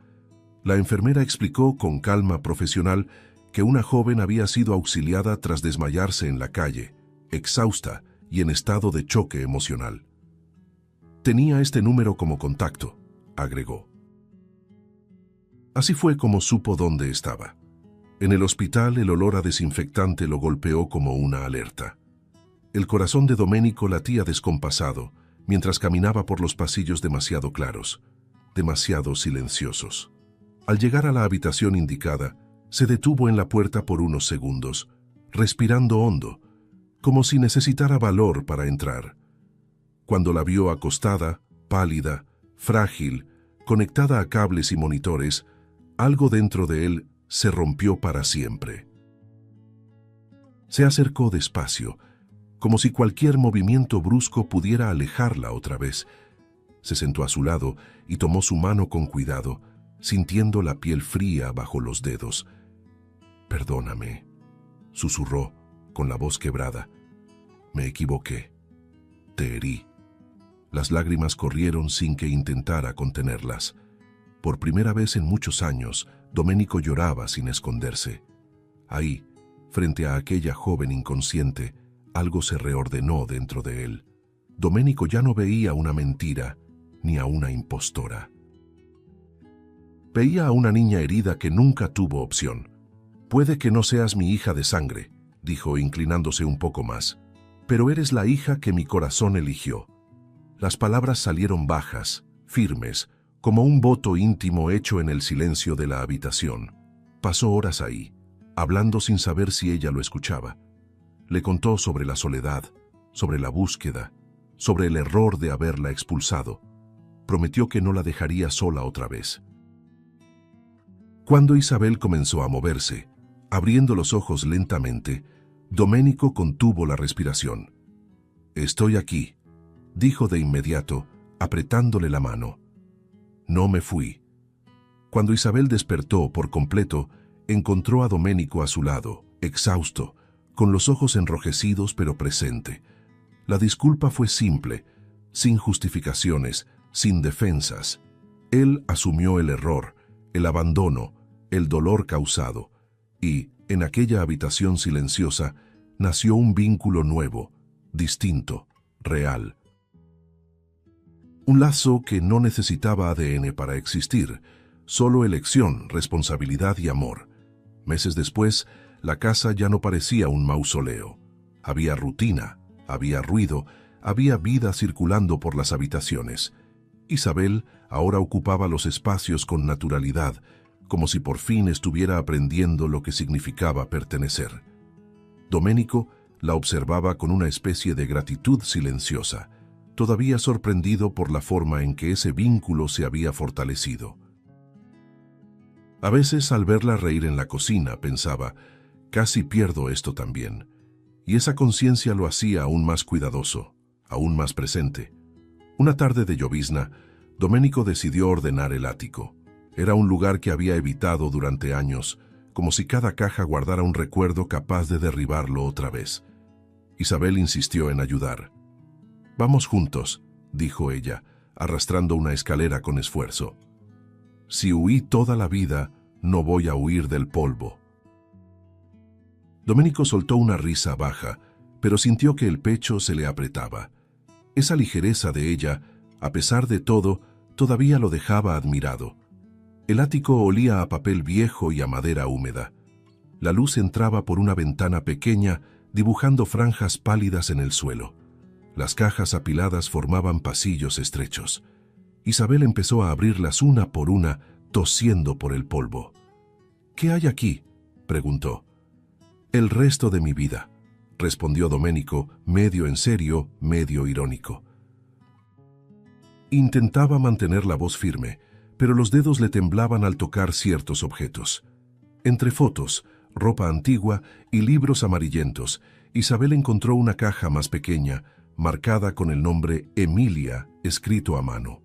La enfermera explicó con calma profesional que una joven había sido auxiliada tras desmayarse en la calle, exhausta y en estado de choque emocional. Tenía este número como contacto, agregó. Así fue como supo dónde estaba. En el hospital el olor a desinfectante lo golpeó como una alerta. El corazón de Domenico latía descompasado, mientras caminaba por los pasillos demasiado claros, demasiado silenciosos. Al llegar a la habitación indicada, se detuvo en la puerta por unos segundos, respirando hondo, como si necesitara valor para entrar. Cuando la vio acostada, pálida, frágil, conectada a cables y monitores, algo dentro de él se rompió para siempre. Se acercó despacio, como si cualquier movimiento brusco pudiera alejarla otra vez. Se sentó a su lado y tomó su mano con cuidado, sintiendo la piel fría bajo los dedos. «Perdóname», susurró, con la voz quebrada. «Me equivoqué. Te herí». Las lágrimas corrieron sin que intentara contenerlas. Por primera vez en muchos años, Domenico lloraba sin esconderse. Ahí, frente a aquella joven inconsciente, algo se reordenó dentro de él. Domenico ya no veía una mentira, ni a una impostora. Veía a una niña herida que nunca tuvo opción. «Puede que no seas mi hija de sangre», dijo inclinándose un poco más, «pero eres la hija que mi corazón eligió». Las palabras salieron bajas, firmes, como un voto íntimo hecho en el silencio de la habitación. Pasó horas ahí, hablando sin saber si ella lo escuchaba. Le contó sobre la soledad, sobre la búsqueda, sobre el error de haberla expulsado. Prometió que no la dejaría sola otra vez. Cuando Isabel comenzó a moverse, abriendo los ojos lentamente, Domenico contuvo la respiración. «Estoy aquí», dijo de inmediato, apretándole la mano. «No me fui». Cuando Isabel despertó por completo, encontró a Domenico a su lado, exhausto, con los ojos enrojecidos pero presente. La disculpa fue simple, sin justificaciones, sin defensas. Él asumió el error, el abandono, el dolor causado, y, en aquella habitación silenciosa, nació un vínculo nuevo, distinto, real. Un lazo que no necesitaba ADN para existir, solo elección, responsabilidad y amor. Meses después, la casa ya no parecía un mausoleo. Había rutina, había ruido, había vida circulando por las habitaciones. Isabel ahora ocupaba los espacios con naturalidad, como si por fin estuviera aprendiendo lo que significaba pertenecer. Doménico la observaba con una especie de gratitud silenciosa, todavía sorprendido por la forma en que ese vínculo se había fortalecido. A veces, al verla reír en la cocina, pensaba, casi pierdo esto también. Y esa conciencia lo hacía aún más cuidadoso, aún más presente. Una tarde de llovizna, Doménico decidió ordenar el ático. Era un lugar que había evitado durante años, como si cada caja guardara un recuerdo capaz de derribarlo otra vez. Isabel insistió en ayudar. «Vamos juntos», dijo ella, arrastrando una escalera con esfuerzo. «Si huí toda la vida, no voy a huir del polvo». Doménico soltó una risa baja, pero sintió que el pecho se le apretaba. Esa ligereza de ella, a pesar de todo, todavía lo dejaba admirado. El ático olía a papel viejo y a madera húmeda. La luz entraba por una ventana pequeña, dibujando franjas pálidas en el suelo. Las cajas apiladas formaban pasillos estrechos. Isabel empezó a abrirlas una por una, tosiendo por el polvo. «¿Qué hay aquí?», preguntó. «El resto de mi vida», respondió Doménico, medio en serio, medio irónico. Intentaba mantener la voz firme, pero los dedos le temblaban al tocar ciertos objetos. Entre fotos, ropa antigua y libros amarillentos, Isabel encontró una caja más pequeña, marcada con el nombre Emilia, escrito a mano.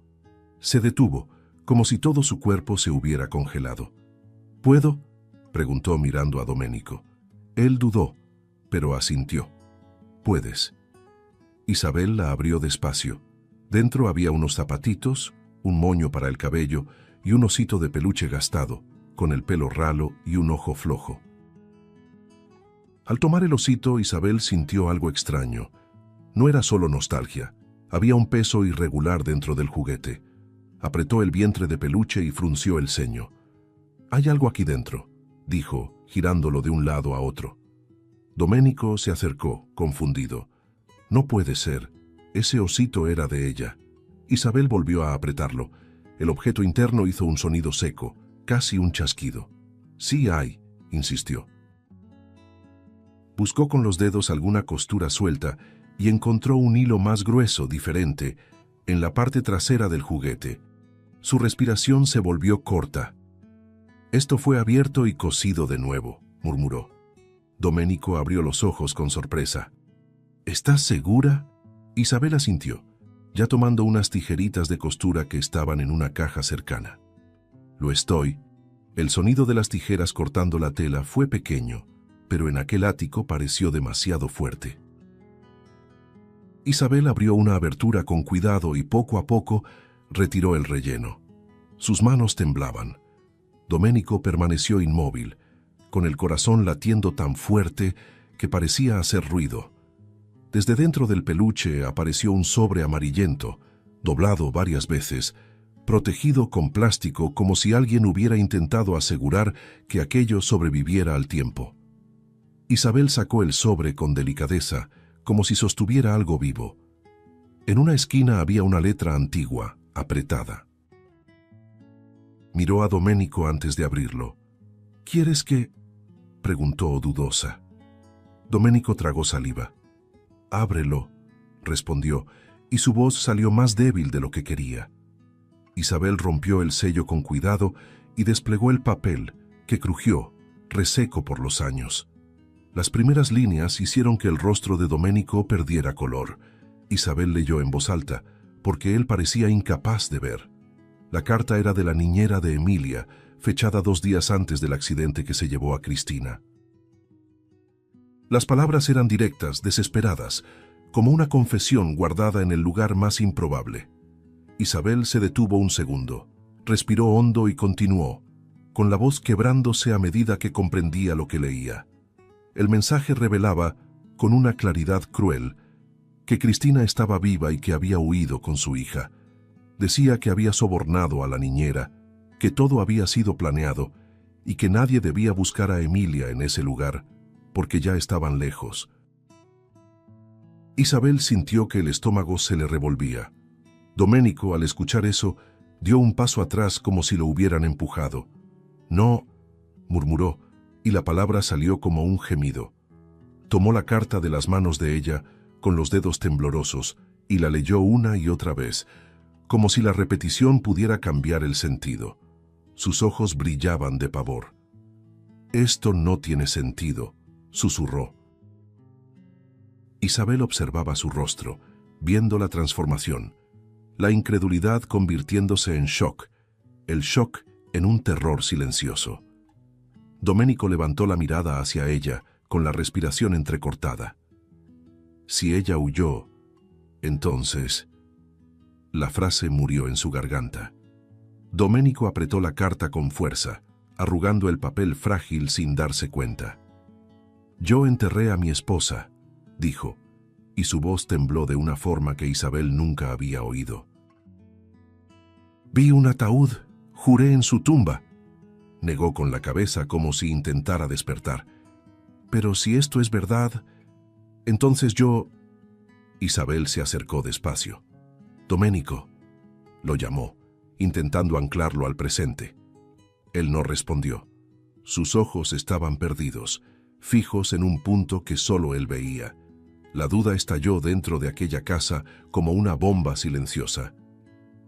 Se detuvo, como si todo su cuerpo se hubiera congelado. «¿Puedo?», preguntó mirando a Doménico. Él dudó, pero asintió. «Puedes». Isabel la abrió despacio. Dentro había unos zapatitos, un moño para el cabello y un osito de peluche gastado, con el pelo ralo y un ojo flojo. Al tomar el osito, Isabel sintió algo extraño. No era solo nostalgia, había un peso irregular dentro del juguete. Apretó el vientre de peluche y frunció el ceño. «Hay algo aquí dentro», dijo, girándolo de un lado a otro. Doménico se acercó, confundido. «No puede ser, ese osito era de ella». Isabel volvió a apretarlo. El objeto interno hizo un sonido seco, casi un chasquido. «Sí hay», insistió. Buscó con los dedos alguna costura suelta y encontró un hilo más grueso, diferente, en la parte trasera del juguete. Su respiración se volvió corta. «Esto fue abierto y cosido de nuevo», murmuró. Doménico abrió los ojos con sorpresa. «¿Estás segura?». Isabel asintió, ya tomando unas tijeritas de costura que estaban en una caja cercana. «Lo estoy». El sonido de las tijeras cortando la tela fue pequeño, pero en aquel ático pareció demasiado fuerte. Isabel abrió una abertura con cuidado y poco a poco retiró el relleno. Sus manos temblaban. Doménico permaneció inmóvil, con el corazón latiendo tan fuerte que parecía hacer ruido. Desde dentro del peluche apareció un sobre amarillento, doblado varias veces, protegido con plástico como si alguien hubiera intentado asegurar que aquello sobreviviera al tiempo. Isabel sacó el sobre con delicadeza, como si sostuviera algo vivo. En una esquina había una letra antigua, apretada. Miró a Doménico antes de abrirlo. «¿Quieres que...?», preguntó dudosa. Doménico tragó saliva. «Ábrelo», respondió, y su voz salió más débil de lo que quería. Isabel rompió el sello con cuidado y desplegó el papel, que crujió, reseco por los años. Las primeras líneas hicieron que el rostro de Doménico perdiera color. Isabel leyó en voz alta, porque él parecía incapaz de ver. La carta era de la niñera de Emilia, fechada 2 días antes del accidente que se llevó a Cristina. Las palabras eran directas, desesperadas, como una confesión guardada en el lugar más improbable. Isabel se detuvo un segundo, respiró hondo y continuó, con la voz quebrándose a medida que comprendía lo que leía. El mensaje revelaba, con una claridad cruel, que Cristina estaba viva y que había huido con su hija. Decía que había sobornado a la niñera, que todo había sido planeado y que nadie debía buscar a Emilia en ese lugar, porque ya estaban lejos. Isabel sintió que el estómago se le revolvía. Domenico, al escuchar eso, dio un paso atrás como si lo hubieran empujado. «No», murmuró, y la palabra salió como un gemido. Tomó la carta de las manos de ella, con los dedos temblorosos, y la leyó una y otra vez, como si la repetición pudiera cambiar el sentido. Sus ojos brillaban de pavor. «Esto no tiene sentido», susurró. Isabel observaba su rostro, viendo la transformación, la incredulidad convirtiéndose en shock, el shock en un terror silencioso. Domenico levantó la mirada hacia ella, con la respiración entrecortada. Si ella huyó, entonces... La frase murió en su garganta. Domenico apretó la carta con fuerza, arrugando el papel frágil sin darse cuenta. «Yo enterré a mi esposa», dijo, y su voz tembló de una forma que Isabel nunca había oído. «Vi un ataúd, juré en su tumba», negó con la cabeza como si intentara despertar. «Pero si esto es verdad, entonces yo...» Isabel se acercó despacio. «Domenico», lo llamó, intentando anclarlo al presente. Él no respondió. Sus ojos estaban perdidos, fijos en un punto que solo él veía. La duda estalló dentro de aquella casa como una bomba silenciosa.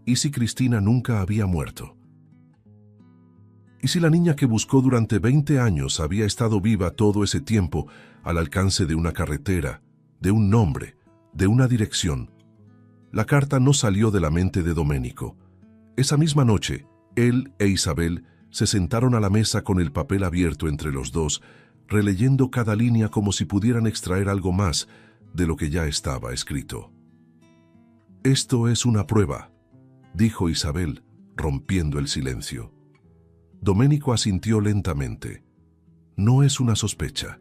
¿Y si Cristina nunca había muerto? ¿Y si la niña que buscó durante 20 años había estado viva todo ese tiempo al alcance de una carretera, de un nombre, de una dirección? La carta no salió de la mente de Domenico. Esa misma noche, él e Isabel se sentaron a la mesa con el papel abierto entre los dos, releyendo cada línea como si pudieran extraer algo más de lo que ya estaba escrito. «Esto es una prueba», dijo Isabel, rompiendo el silencio. Domenico asintió lentamente. «No es una sospecha,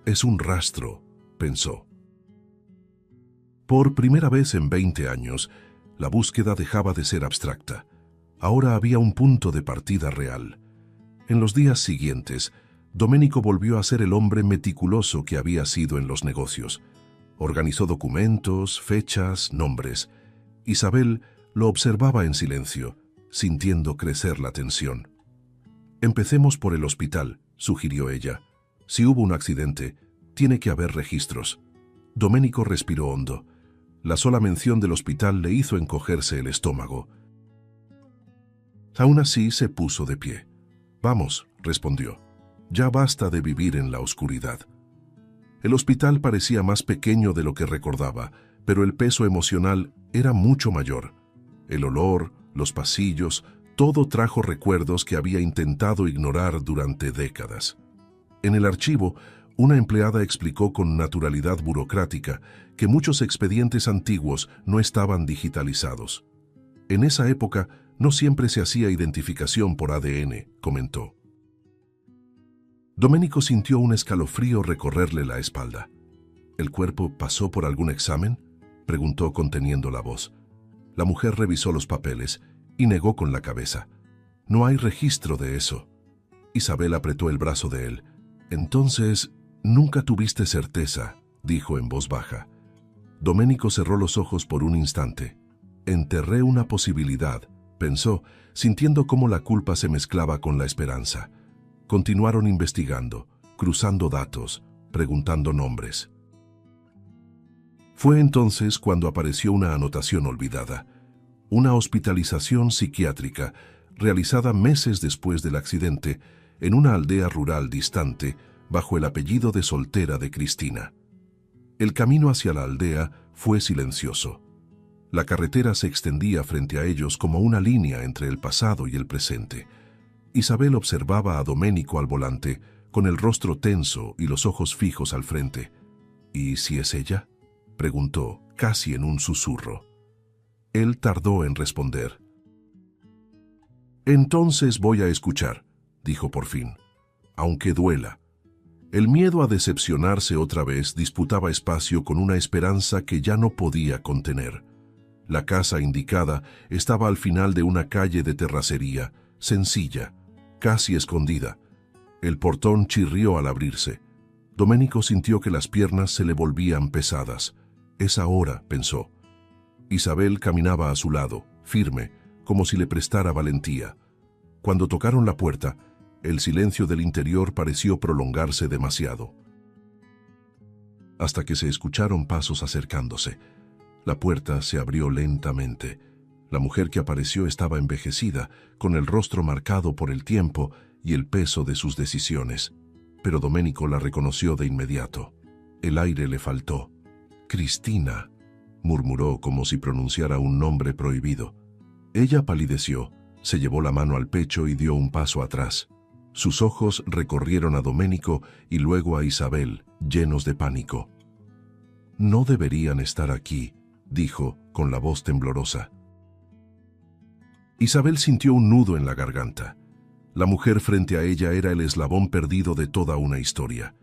es un rastro», pensó. Por primera vez en 20 años, la búsqueda dejaba de ser abstracta. Ahora había un punto de partida real. En los días siguientes, Domenico volvió a ser el hombre meticuloso que había sido en los negocios. Organizó documentos, fechas, nombres. Isabel lo observaba en silencio, sintiendo crecer la tensión. «Empecemos por el hospital», sugirió ella. «Si hubo un accidente, tiene que haber registros». Domenico respiró hondo. La sola mención del hospital le hizo encogerse el estómago. Aún así se puso de pie. «Vamos», respondió. «Ya basta de vivir en la oscuridad». El hospital parecía más pequeño de lo que recordaba, pero el peso emocional era mucho mayor. El olor, los pasillos, todo trajo recuerdos que había intentado ignorar durante décadas. En el archivo, una empleada explicó con naturalidad burocrática que muchos expedientes antiguos no estaban digitalizados. En esa época no siempre se hacía identificación por ADN, comentó. Domenico sintió un escalofrío recorrerle la espalda. ¿El cuerpo pasó por algún examen?, preguntó conteniendo la voz. La mujer revisó los papeles y negó con la cabeza. «No hay registro de eso». Isabel apretó el brazo de él. «Entonces, nunca tuviste certeza», dijo en voz baja. Domenico cerró los ojos por un instante. «Enterré una posibilidad», pensó, sintiendo cómo la culpa se mezclaba con la esperanza. Continuaron investigando, cruzando datos, preguntando nombres. Fue entonces cuando apareció una anotación olvidada, una hospitalización psiquiátrica realizada meses después del accidente en una aldea rural distante bajo el apellido de soltera de Cristina. El camino hacia la aldea fue silencioso. La carretera se extendía frente a ellos como una línea entre el pasado y el presente. Isabel observaba a Domenico al volante, con el rostro tenso y los ojos fijos al frente. ¿Y si es ella?, preguntó, casi en un susurro. Él tardó en responder. «Entonces voy a escuchar», dijo por fin, «aunque duela». El miedo a decepcionarse otra vez disputaba espacio con una esperanza que ya no podía contener. La casa indicada estaba al final de una calle de terracería, sencilla, casi escondida. El portón chirrió al abrirse. Domenico sintió que las piernas se le volvían pesadas. «Es ahora», pensó. Isabel caminaba a su lado, firme, como si le prestara valentía. Cuando tocaron la puerta, el silencio del interior pareció prolongarse demasiado. Hasta que se escucharon pasos acercándose. La puerta se abrió lentamente. La mujer que apareció estaba envejecida, con el rostro marcado por el tiempo y el peso de sus decisiones. Pero Domenico la reconoció de inmediato. El aire le faltó. «Cristina», murmuró como si pronunciara un nombre prohibido. Ella palideció, se llevó la mano al pecho y dio un paso atrás. Sus ojos recorrieron a Domenico y luego a Isabel, llenos de pánico. «No deberían estar aquí», dijo, con la voz temblorosa. Isabel sintió un nudo en la garganta. La mujer frente a ella era el eslabón perdido de toda una historia.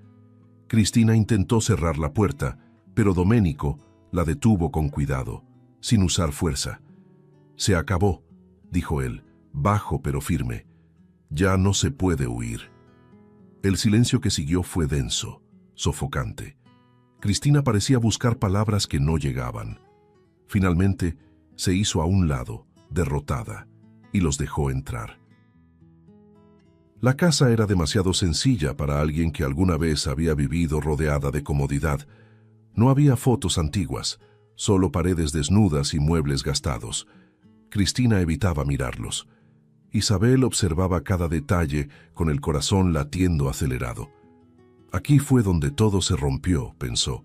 Cristina intentó cerrar la puerta, pero Domenico la detuvo con cuidado, sin usar fuerza. «Se acabó», dijo él, bajo pero firme. «Ya no se puede huir». El silencio que siguió fue denso, sofocante. Cristina parecía buscar palabras que no llegaban. Finalmente, se hizo a un lado, derrotada, y los dejó entrar. La casa era demasiado sencilla para alguien que alguna vez había vivido rodeada de comodidad. No había fotos antiguas, solo paredes desnudas y muebles gastados. Cristina evitaba mirarlos. Isabel observaba cada detalle con el corazón latiendo acelerado. Aquí fue donde todo se rompió, pensó.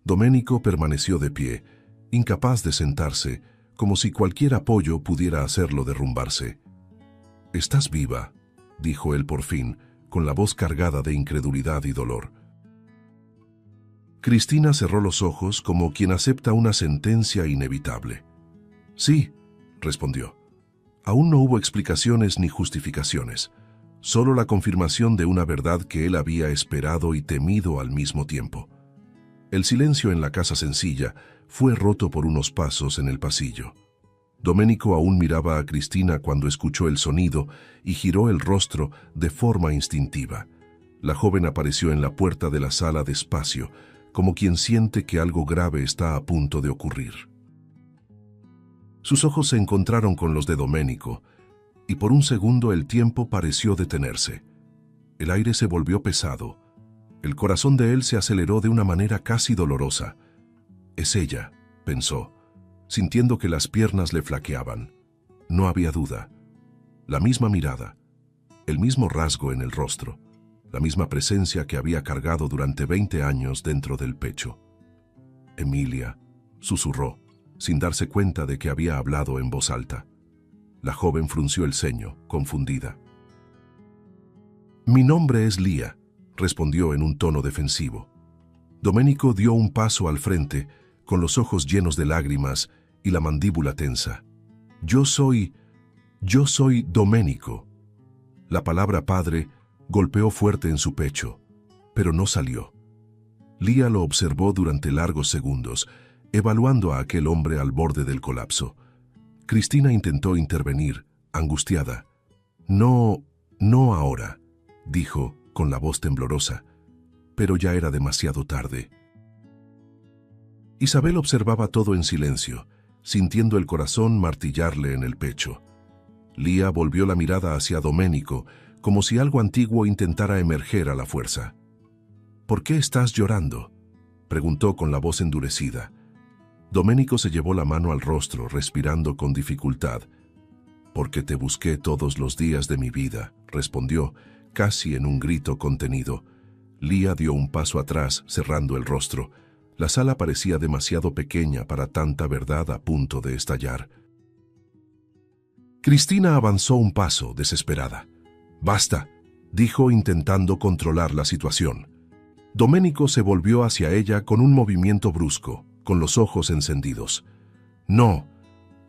Domenico permaneció de pie, incapaz de sentarse, como si cualquier apoyo pudiera hacerlo derrumbarse. «¿Estás viva?», dijo él por fin, con la voz cargada de incredulidad y dolor. Cristina cerró los ojos como quien acepta una sentencia inevitable. «Sí», respondió. Aún no hubo explicaciones ni justificaciones, solo la confirmación de una verdad que él había esperado y temido al mismo tiempo. El silencio en la casa sencilla fue roto por unos pasos en el pasillo. Domenico aún miraba a Cristina cuando escuchó el sonido y giró el rostro de forma instintiva. La joven apareció en la puerta de la sala despacio, como quien siente que algo grave está a punto de ocurrir. Sus ojos se encontraron con los de Domenico, y por un segundo el tiempo pareció detenerse. El aire se volvió pesado. El corazón de él se aceleró de una manera casi dolorosa. «Es ella», pensó, sintiendo que las piernas le flaqueaban. No había duda. La misma mirada, el mismo rasgo en el rostro, la misma presencia que había cargado durante 20 años dentro del pecho. «Emilia», susurró, sin darse cuenta de que había hablado en voz alta. La joven frunció el ceño, confundida. «Mi nombre es Lía», respondió en un tono defensivo. Domenico dio un paso al frente, con los ojos llenos de lágrimas y la mandíbula tensa. Yo soy Domenico». La palabra padre golpeó fuerte en su pecho, pero no salió. Lía lo observó durante largos segundos, evaluando a aquel hombre al borde del colapso. Cristina intentó intervenir, angustiada. No ahora», dijo con la voz temblorosa, pero ya era demasiado tarde. Isabel observaba todo en silencio, sintiendo el corazón martillarle en el pecho. Lía volvió la mirada hacia Domenico, como si algo antiguo intentara emerger a la fuerza. «¿Por qué estás llorando?», preguntó con la voz endurecida. Domenico se llevó la mano al rostro, respirando con dificultad. «Porque te busqué todos los días de mi vida», respondió, casi en un grito contenido. Lía dio un paso atrás, cerrando el rostro. La sala parecía demasiado pequeña para tanta verdad a punto de estallar. Cristina avanzó un paso, desesperada. «Basta», dijo intentando controlar la situación. Domenico se volvió hacia ella con un movimiento brusco, con los ojos encendidos. «No,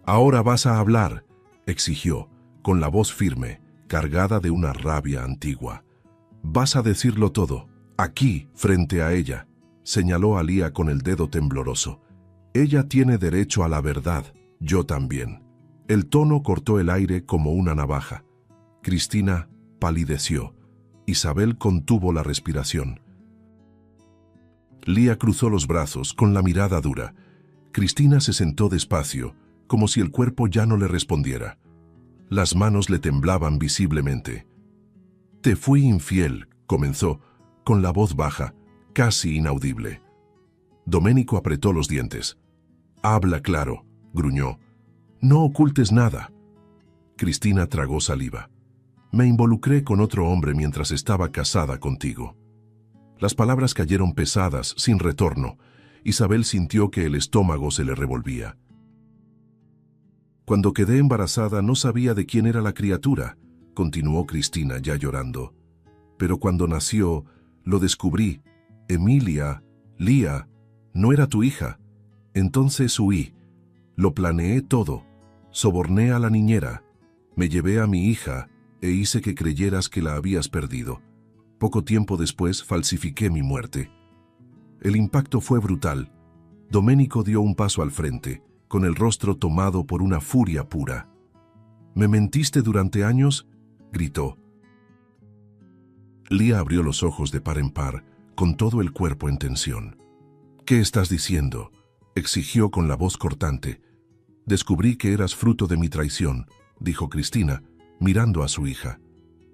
ahora vas a hablar», exigió, con la voz firme, cargada de una rabia antigua. «Vas a decirlo todo, aquí, frente a ella», señaló a Lía con el dedo tembloroso. «Ella tiene derecho a la verdad, yo también». El tono cortó el aire como una navaja. Cristina palideció. Isabel contuvo la respiración. Lía cruzó los brazos con la mirada dura. Cristina se sentó despacio, como si el cuerpo ya no le respondiera. Las manos le temblaban visiblemente. «Te fui infiel», comenzó, con la voz baja, casi inaudible. Domenico apretó los dientes. «Habla claro», gruñó. «No ocultes nada». Cristina tragó saliva. «Me involucré con otro hombre mientras estaba casada contigo». Las palabras cayeron pesadas, sin retorno. Isabel sintió que el estómago se le revolvía. «Cuando quedé embarazada no sabía de quién era la criatura», continuó Cristina ya llorando. «Pero cuando nació, lo descubrí. Emilia, Lía, no era tu hija. Entonces huí. Lo planeé todo. Soborné a la niñera. Me llevé a mi hija e hice que creyeras que la habías perdido. Poco tiempo después falsifiqué mi muerte». El impacto fue brutal. Domenico dio un paso al frente, con el rostro tomado por una furia pura. «¿Me mentiste durante años?», gritó. Lía abrió los ojos de par en par, con todo el cuerpo en tensión. «¿Qué estás diciendo?», exigió con la voz cortante. «Descubrí que eras fruto de mi traición», dijo Cristina, mirando a su hija.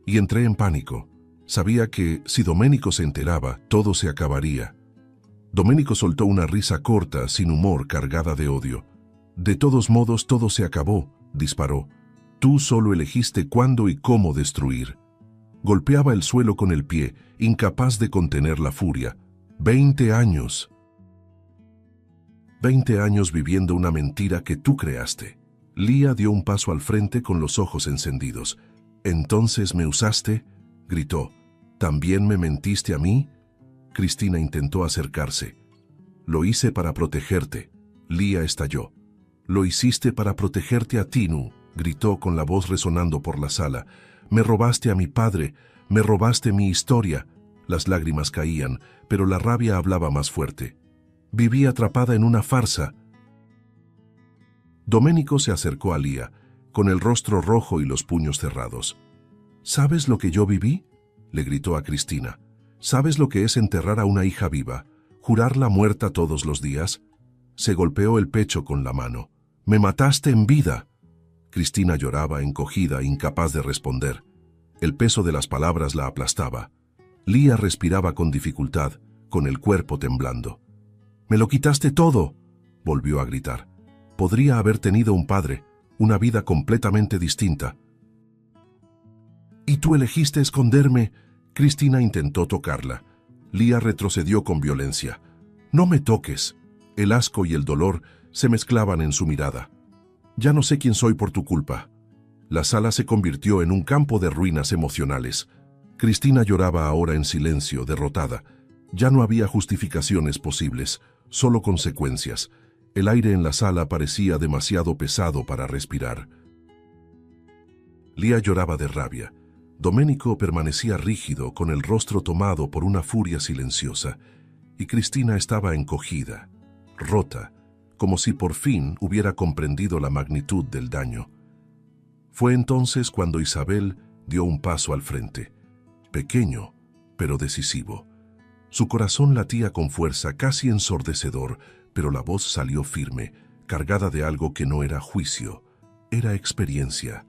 «Y entré en pánico. Sabía que, si Domenico se enteraba, todo se acabaría». Domenico soltó una risa corta, sin humor, cargada de odio. «De todos modos, todo se acabó», disparó. «Tú solo elegiste cuándo y cómo destruir». Golpeaba el suelo con el pie, incapaz de contener la furia. 20 años. 20 años viviendo una mentira que tú creaste. Lía dio un paso al frente con los ojos encendidos. «¿Entonces me usaste?», gritó. «¿También me mentiste a mí?». Cristina intentó acercarse. «Lo hice para protegerte», Lía estalló. «Lo hiciste para protegerte a Tinu», gritó con la voz resonando por la sala. «Me robaste a mi padre, me robaste mi historia». Las lágrimas caían, pero la rabia hablaba más fuerte. «Viví atrapada en una farsa». Domenico se acercó a Lía, con el rostro rojo y los puños cerrados. «¿Sabes lo que yo viví?», le gritó a Cristina. «¿Sabes lo que es enterrar a una hija viva? ¿Jurarla muerta todos los días?». Se golpeó el pecho con la mano. «¡Me mataste en vida!». Cristina lloraba, encogida, incapaz de responder. El peso de las palabras la aplastaba. Lía respiraba con dificultad, con el cuerpo temblando. «¡Me lo quitaste todo!», volvió a gritar. «Podría haber tenido un padre, una vida completamente distinta». «¿Y tú elegiste esconderme?». Cristina intentó tocarla. Lía retrocedió con violencia. «No me toques». El asco y el dolor se mezclaban en su mirada. «Ya no sé quién soy por tu culpa». La sala se convirtió en un campo de ruinas emocionales. Cristina lloraba ahora en silencio, derrotada. Ya no había justificaciones posibles, solo consecuencias. El aire en la sala parecía demasiado pesado para respirar. Lía lloraba de rabia. Domenico permanecía rígido, con el rostro tomado por una furia silenciosa, y Cristina estaba encogida, rota, como si por fin hubiera comprendido la magnitud del daño. Fue entonces cuando Isabel dio un paso al frente, pequeño, pero decisivo. Su corazón latía con fuerza, casi ensordecedor, pero la voz salió firme, cargada de algo que no era juicio, era experiencia.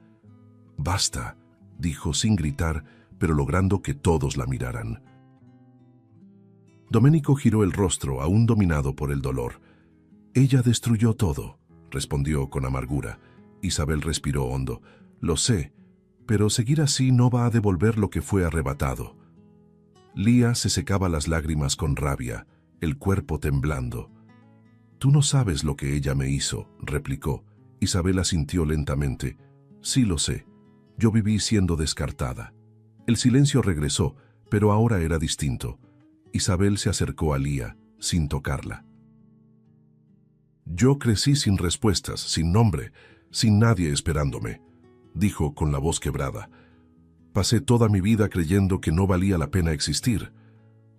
«Basta», dijo sin gritar, pero logrando que todos la miraran. Domenico giró el rostro, aún dominado por el dolor. «Ella destruyó todo», respondió con amargura. Isabel respiró hondo. «Lo sé, pero seguir así no va a devolver lo que fue arrebatado». Lía se secaba las lágrimas con rabia, el cuerpo temblando. «Tú no sabes lo que ella me hizo», replicó. Isabel asintió lentamente. «Sí lo sé. Yo viví siendo descartada. El silencio regresó, pero ahora era distinto. Isabel se acercó a Lía, sin tocarla. «Yo crecí sin respuestas, sin nombre, sin nadie esperándome», dijo con la voz quebrada. «Pasé toda mi vida creyendo que no valía la pena existir».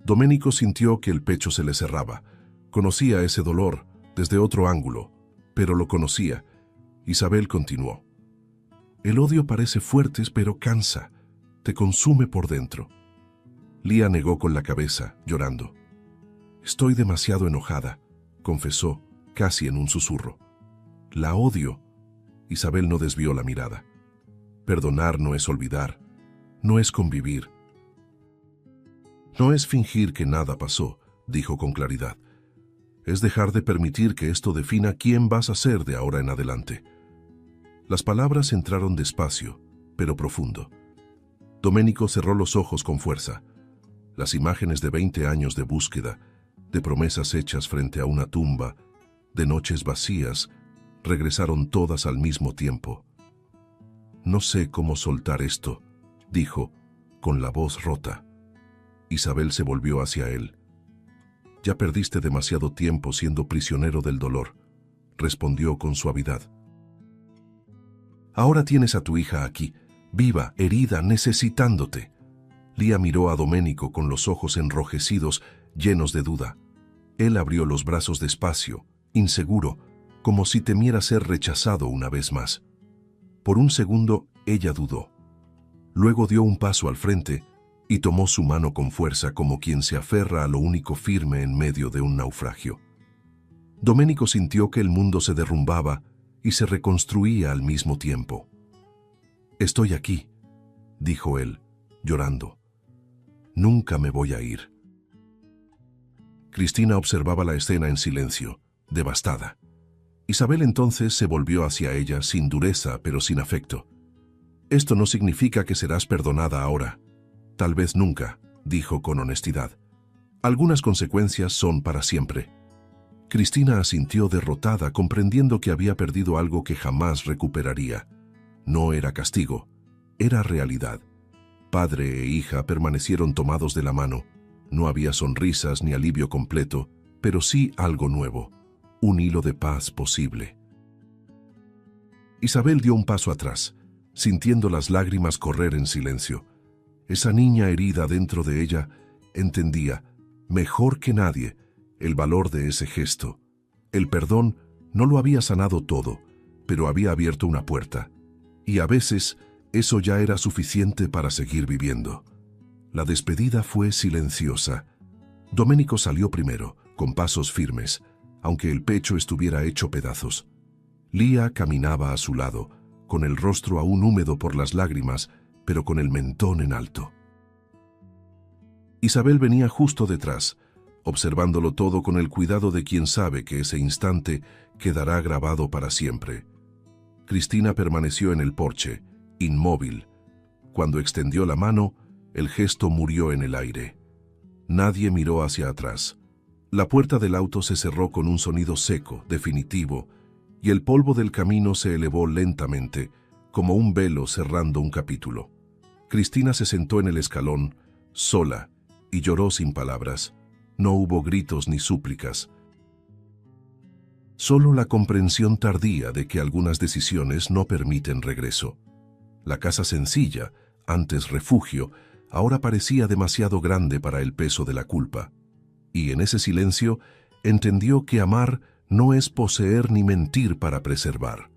Doménico sintió que el pecho se le cerraba. Conocía ese dolor desde otro ángulo, pero lo conocía. Isabel continuó. «El odio parece fuerte, pero cansa. Te consume por dentro». Lía negó con la cabeza, llorando. «Estoy demasiado enojada», confesó, casi en un susurro. «La odio». Isabel no desvió la mirada. «Perdonar no es olvidar, no es convivir. No es fingir que nada pasó», dijo con claridad. «Es dejar de permitir que esto defina quién vas a ser de ahora en adelante». Las palabras entraron despacio, pero profundo. Doménico cerró los ojos con fuerza. Las imágenes de 20 años de búsqueda, de promesas hechas frente a una tumba, de noches vacías, regresaron todas al mismo tiempo. «No sé cómo soltar esto», dijo, con la voz rota. Isabel se volvió hacia él. «Ya perdiste demasiado tiempo siendo prisionero del dolor», respondió con suavidad. «Ahora tienes a tu hija aquí, viva, herida, necesitándote». Lía miró a Doménico con los ojos enrojecidos, llenos de duda. Él abrió los brazos despacio, inseguro, como si temiera ser rechazado una vez más. Por un segundo, ella dudó. Luego dio un paso al frente y tomó su mano con fuerza como quien se aferra a lo único firme en medio de un naufragio. Doménico sintió que el mundo se derrumbaba y se reconstruía al mismo tiempo. «Estoy aquí», dijo él, llorando. «Nunca me voy a ir». Cristina observaba la escena en silencio, devastada. Isabel entonces se volvió hacia ella sin dureza, pero sin afecto. «Esto no significa que serás perdonada ahora. Tal vez nunca», dijo con honestidad. «Algunas consecuencias son para siempre». Cristina asintió derrotada, comprendiendo que había perdido algo que jamás recuperaría. No era castigo, era realidad. Padre e hija permanecieron tomados de la mano. No había sonrisas ni alivio completo, pero sí algo nuevo, un hilo de paz posible. Isabel dio un paso atrás, sintiendo las lágrimas correr en silencio. Esa niña herida dentro de ella entendía, mejor que nadie, el valor de ese gesto. El perdón no lo había sanado todo, pero había abierto una puerta. Y a veces eso ya era suficiente para seguir viviendo. La despedida fue silenciosa. Doménico salió primero, con pasos firmes, aunque el pecho estuviera hecho pedazos. Lía caminaba a su lado, con el rostro aún húmedo por las lágrimas, pero con el mentón en alto. Isabel venía justo detrás, observándolo todo con el cuidado de quien sabe que ese instante quedará grabado para siempre. Cristina permaneció en el porche, inmóvil. Cuando extendió la mano, el gesto murió en el aire. Nadie miró hacia atrás. La puerta del auto se cerró con un sonido seco, definitivo, y el polvo del camino se elevó lentamente, como un velo cerrando un capítulo. Cristina se sentó en el escalón, sola, y lloró sin palabras. No hubo gritos ni súplicas. Solo la comprensión tardía de que algunas decisiones no permiten regreso. La casa sencilla, antes refugio, ahora parecía demasiado grande para el peso de la culpa. Y en ese silencio entendió que amar no es poseer ni mentir para preservar.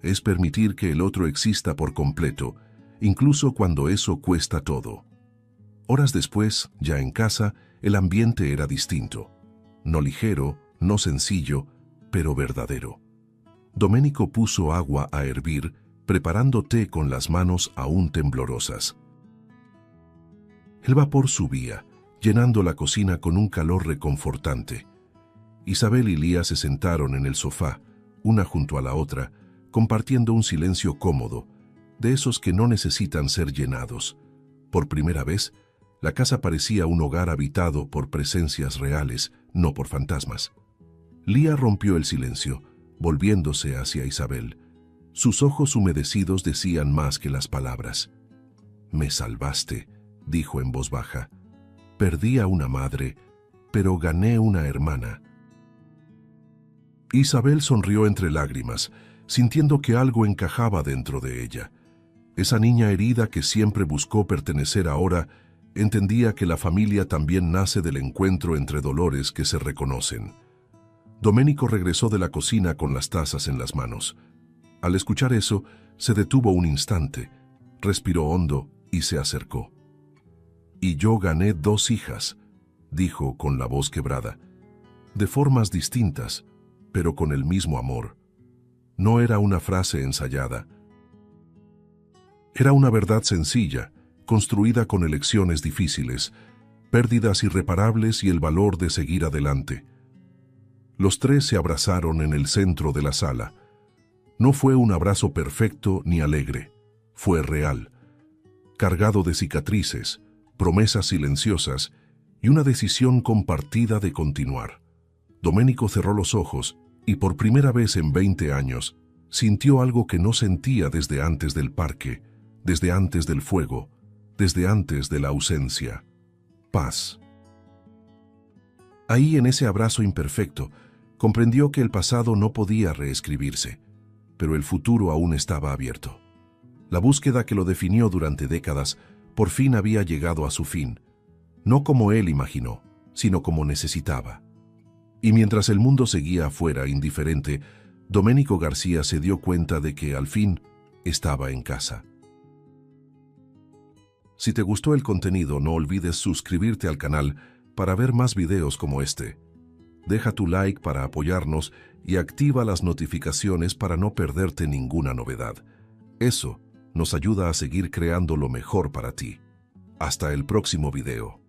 Es permitir que el otro exista por completo, incluso cuando eso cuesta todo. Horas después, ya en casa, el ambiente era distinto. No ligero, no sencillo, pero verdadero. Doménico puso agua a hervir, preparando té con las manos aún temblorosas. El vapor subía, llenando la cocina con un calor reconfortante. Isabel y Lía se sentaron en el sofá, una junto a la otra, compartiendo un silencio cómodo, de esos que no necesitan ser llenados. Por primera vez, la casa parecía un hogar habitado por presencias reales, no por fantasmas. Lía rompió el silencio, volviéndose hacia Isabel. Sus ojos humedecidos decían más que las palabras. Me salvaste, dijo en voz baja. Perdí a una madre, pero gané una hermana. Isabel sonrió entre lágrimas, sintiendo que algo encajaba dentro de ella. Esa niña herida que siempre buscó pertenecer ahora, entendía que la familia también nace del encuentro entre dolores que se reconocen. Doménico regresó de la cocina con las tazas en las manos. Al escuchar eso, se detuvo un instante, respiró hondo y se acercó. «Y yo gané 2 hijas», dijo con la voz quebrada, «de formas distintas, pero con el mismo amor». No era una frase ensayada. Era una verdad sencilla, construida con elecciones difíciles, pérdidas irreparables y el valor de seguir adelante. Los 3 se abrazaron en el centro de la sala. No fue un abrazo perfecto ni alegre, fue real, cargado de cicatrices, promesas silenciosas y una decisión compartida de continuar. Doménico cerró los ojos y por primera vez en 20 años sintió algo que no sentía desde antes del parque, desde antes del fuego, desde antes de la ausencia. Paz. Ahí, en ese abrazo imperfecto, comprendió que el pasado no podía reescribirse, pero el futuro aún estaba abierto. La búsqueda que lo definió durante décadas por fin había llegado a su fin, no como él imaginó, sino como necesitaba. Y mientras el mundo seguía afuera indiferente, Doménico García se dio cuenta de que, al fin, estaba en casa. Si te gustó el contenido, no olvides suscribirte al canal para ver más videos como este. Deja tu like para apoyarnos y activa las notificaciones para no perderte ninguna novedad. Eso nos ayuda a seguir creando lo mejor para ti. Hasta el próximo video.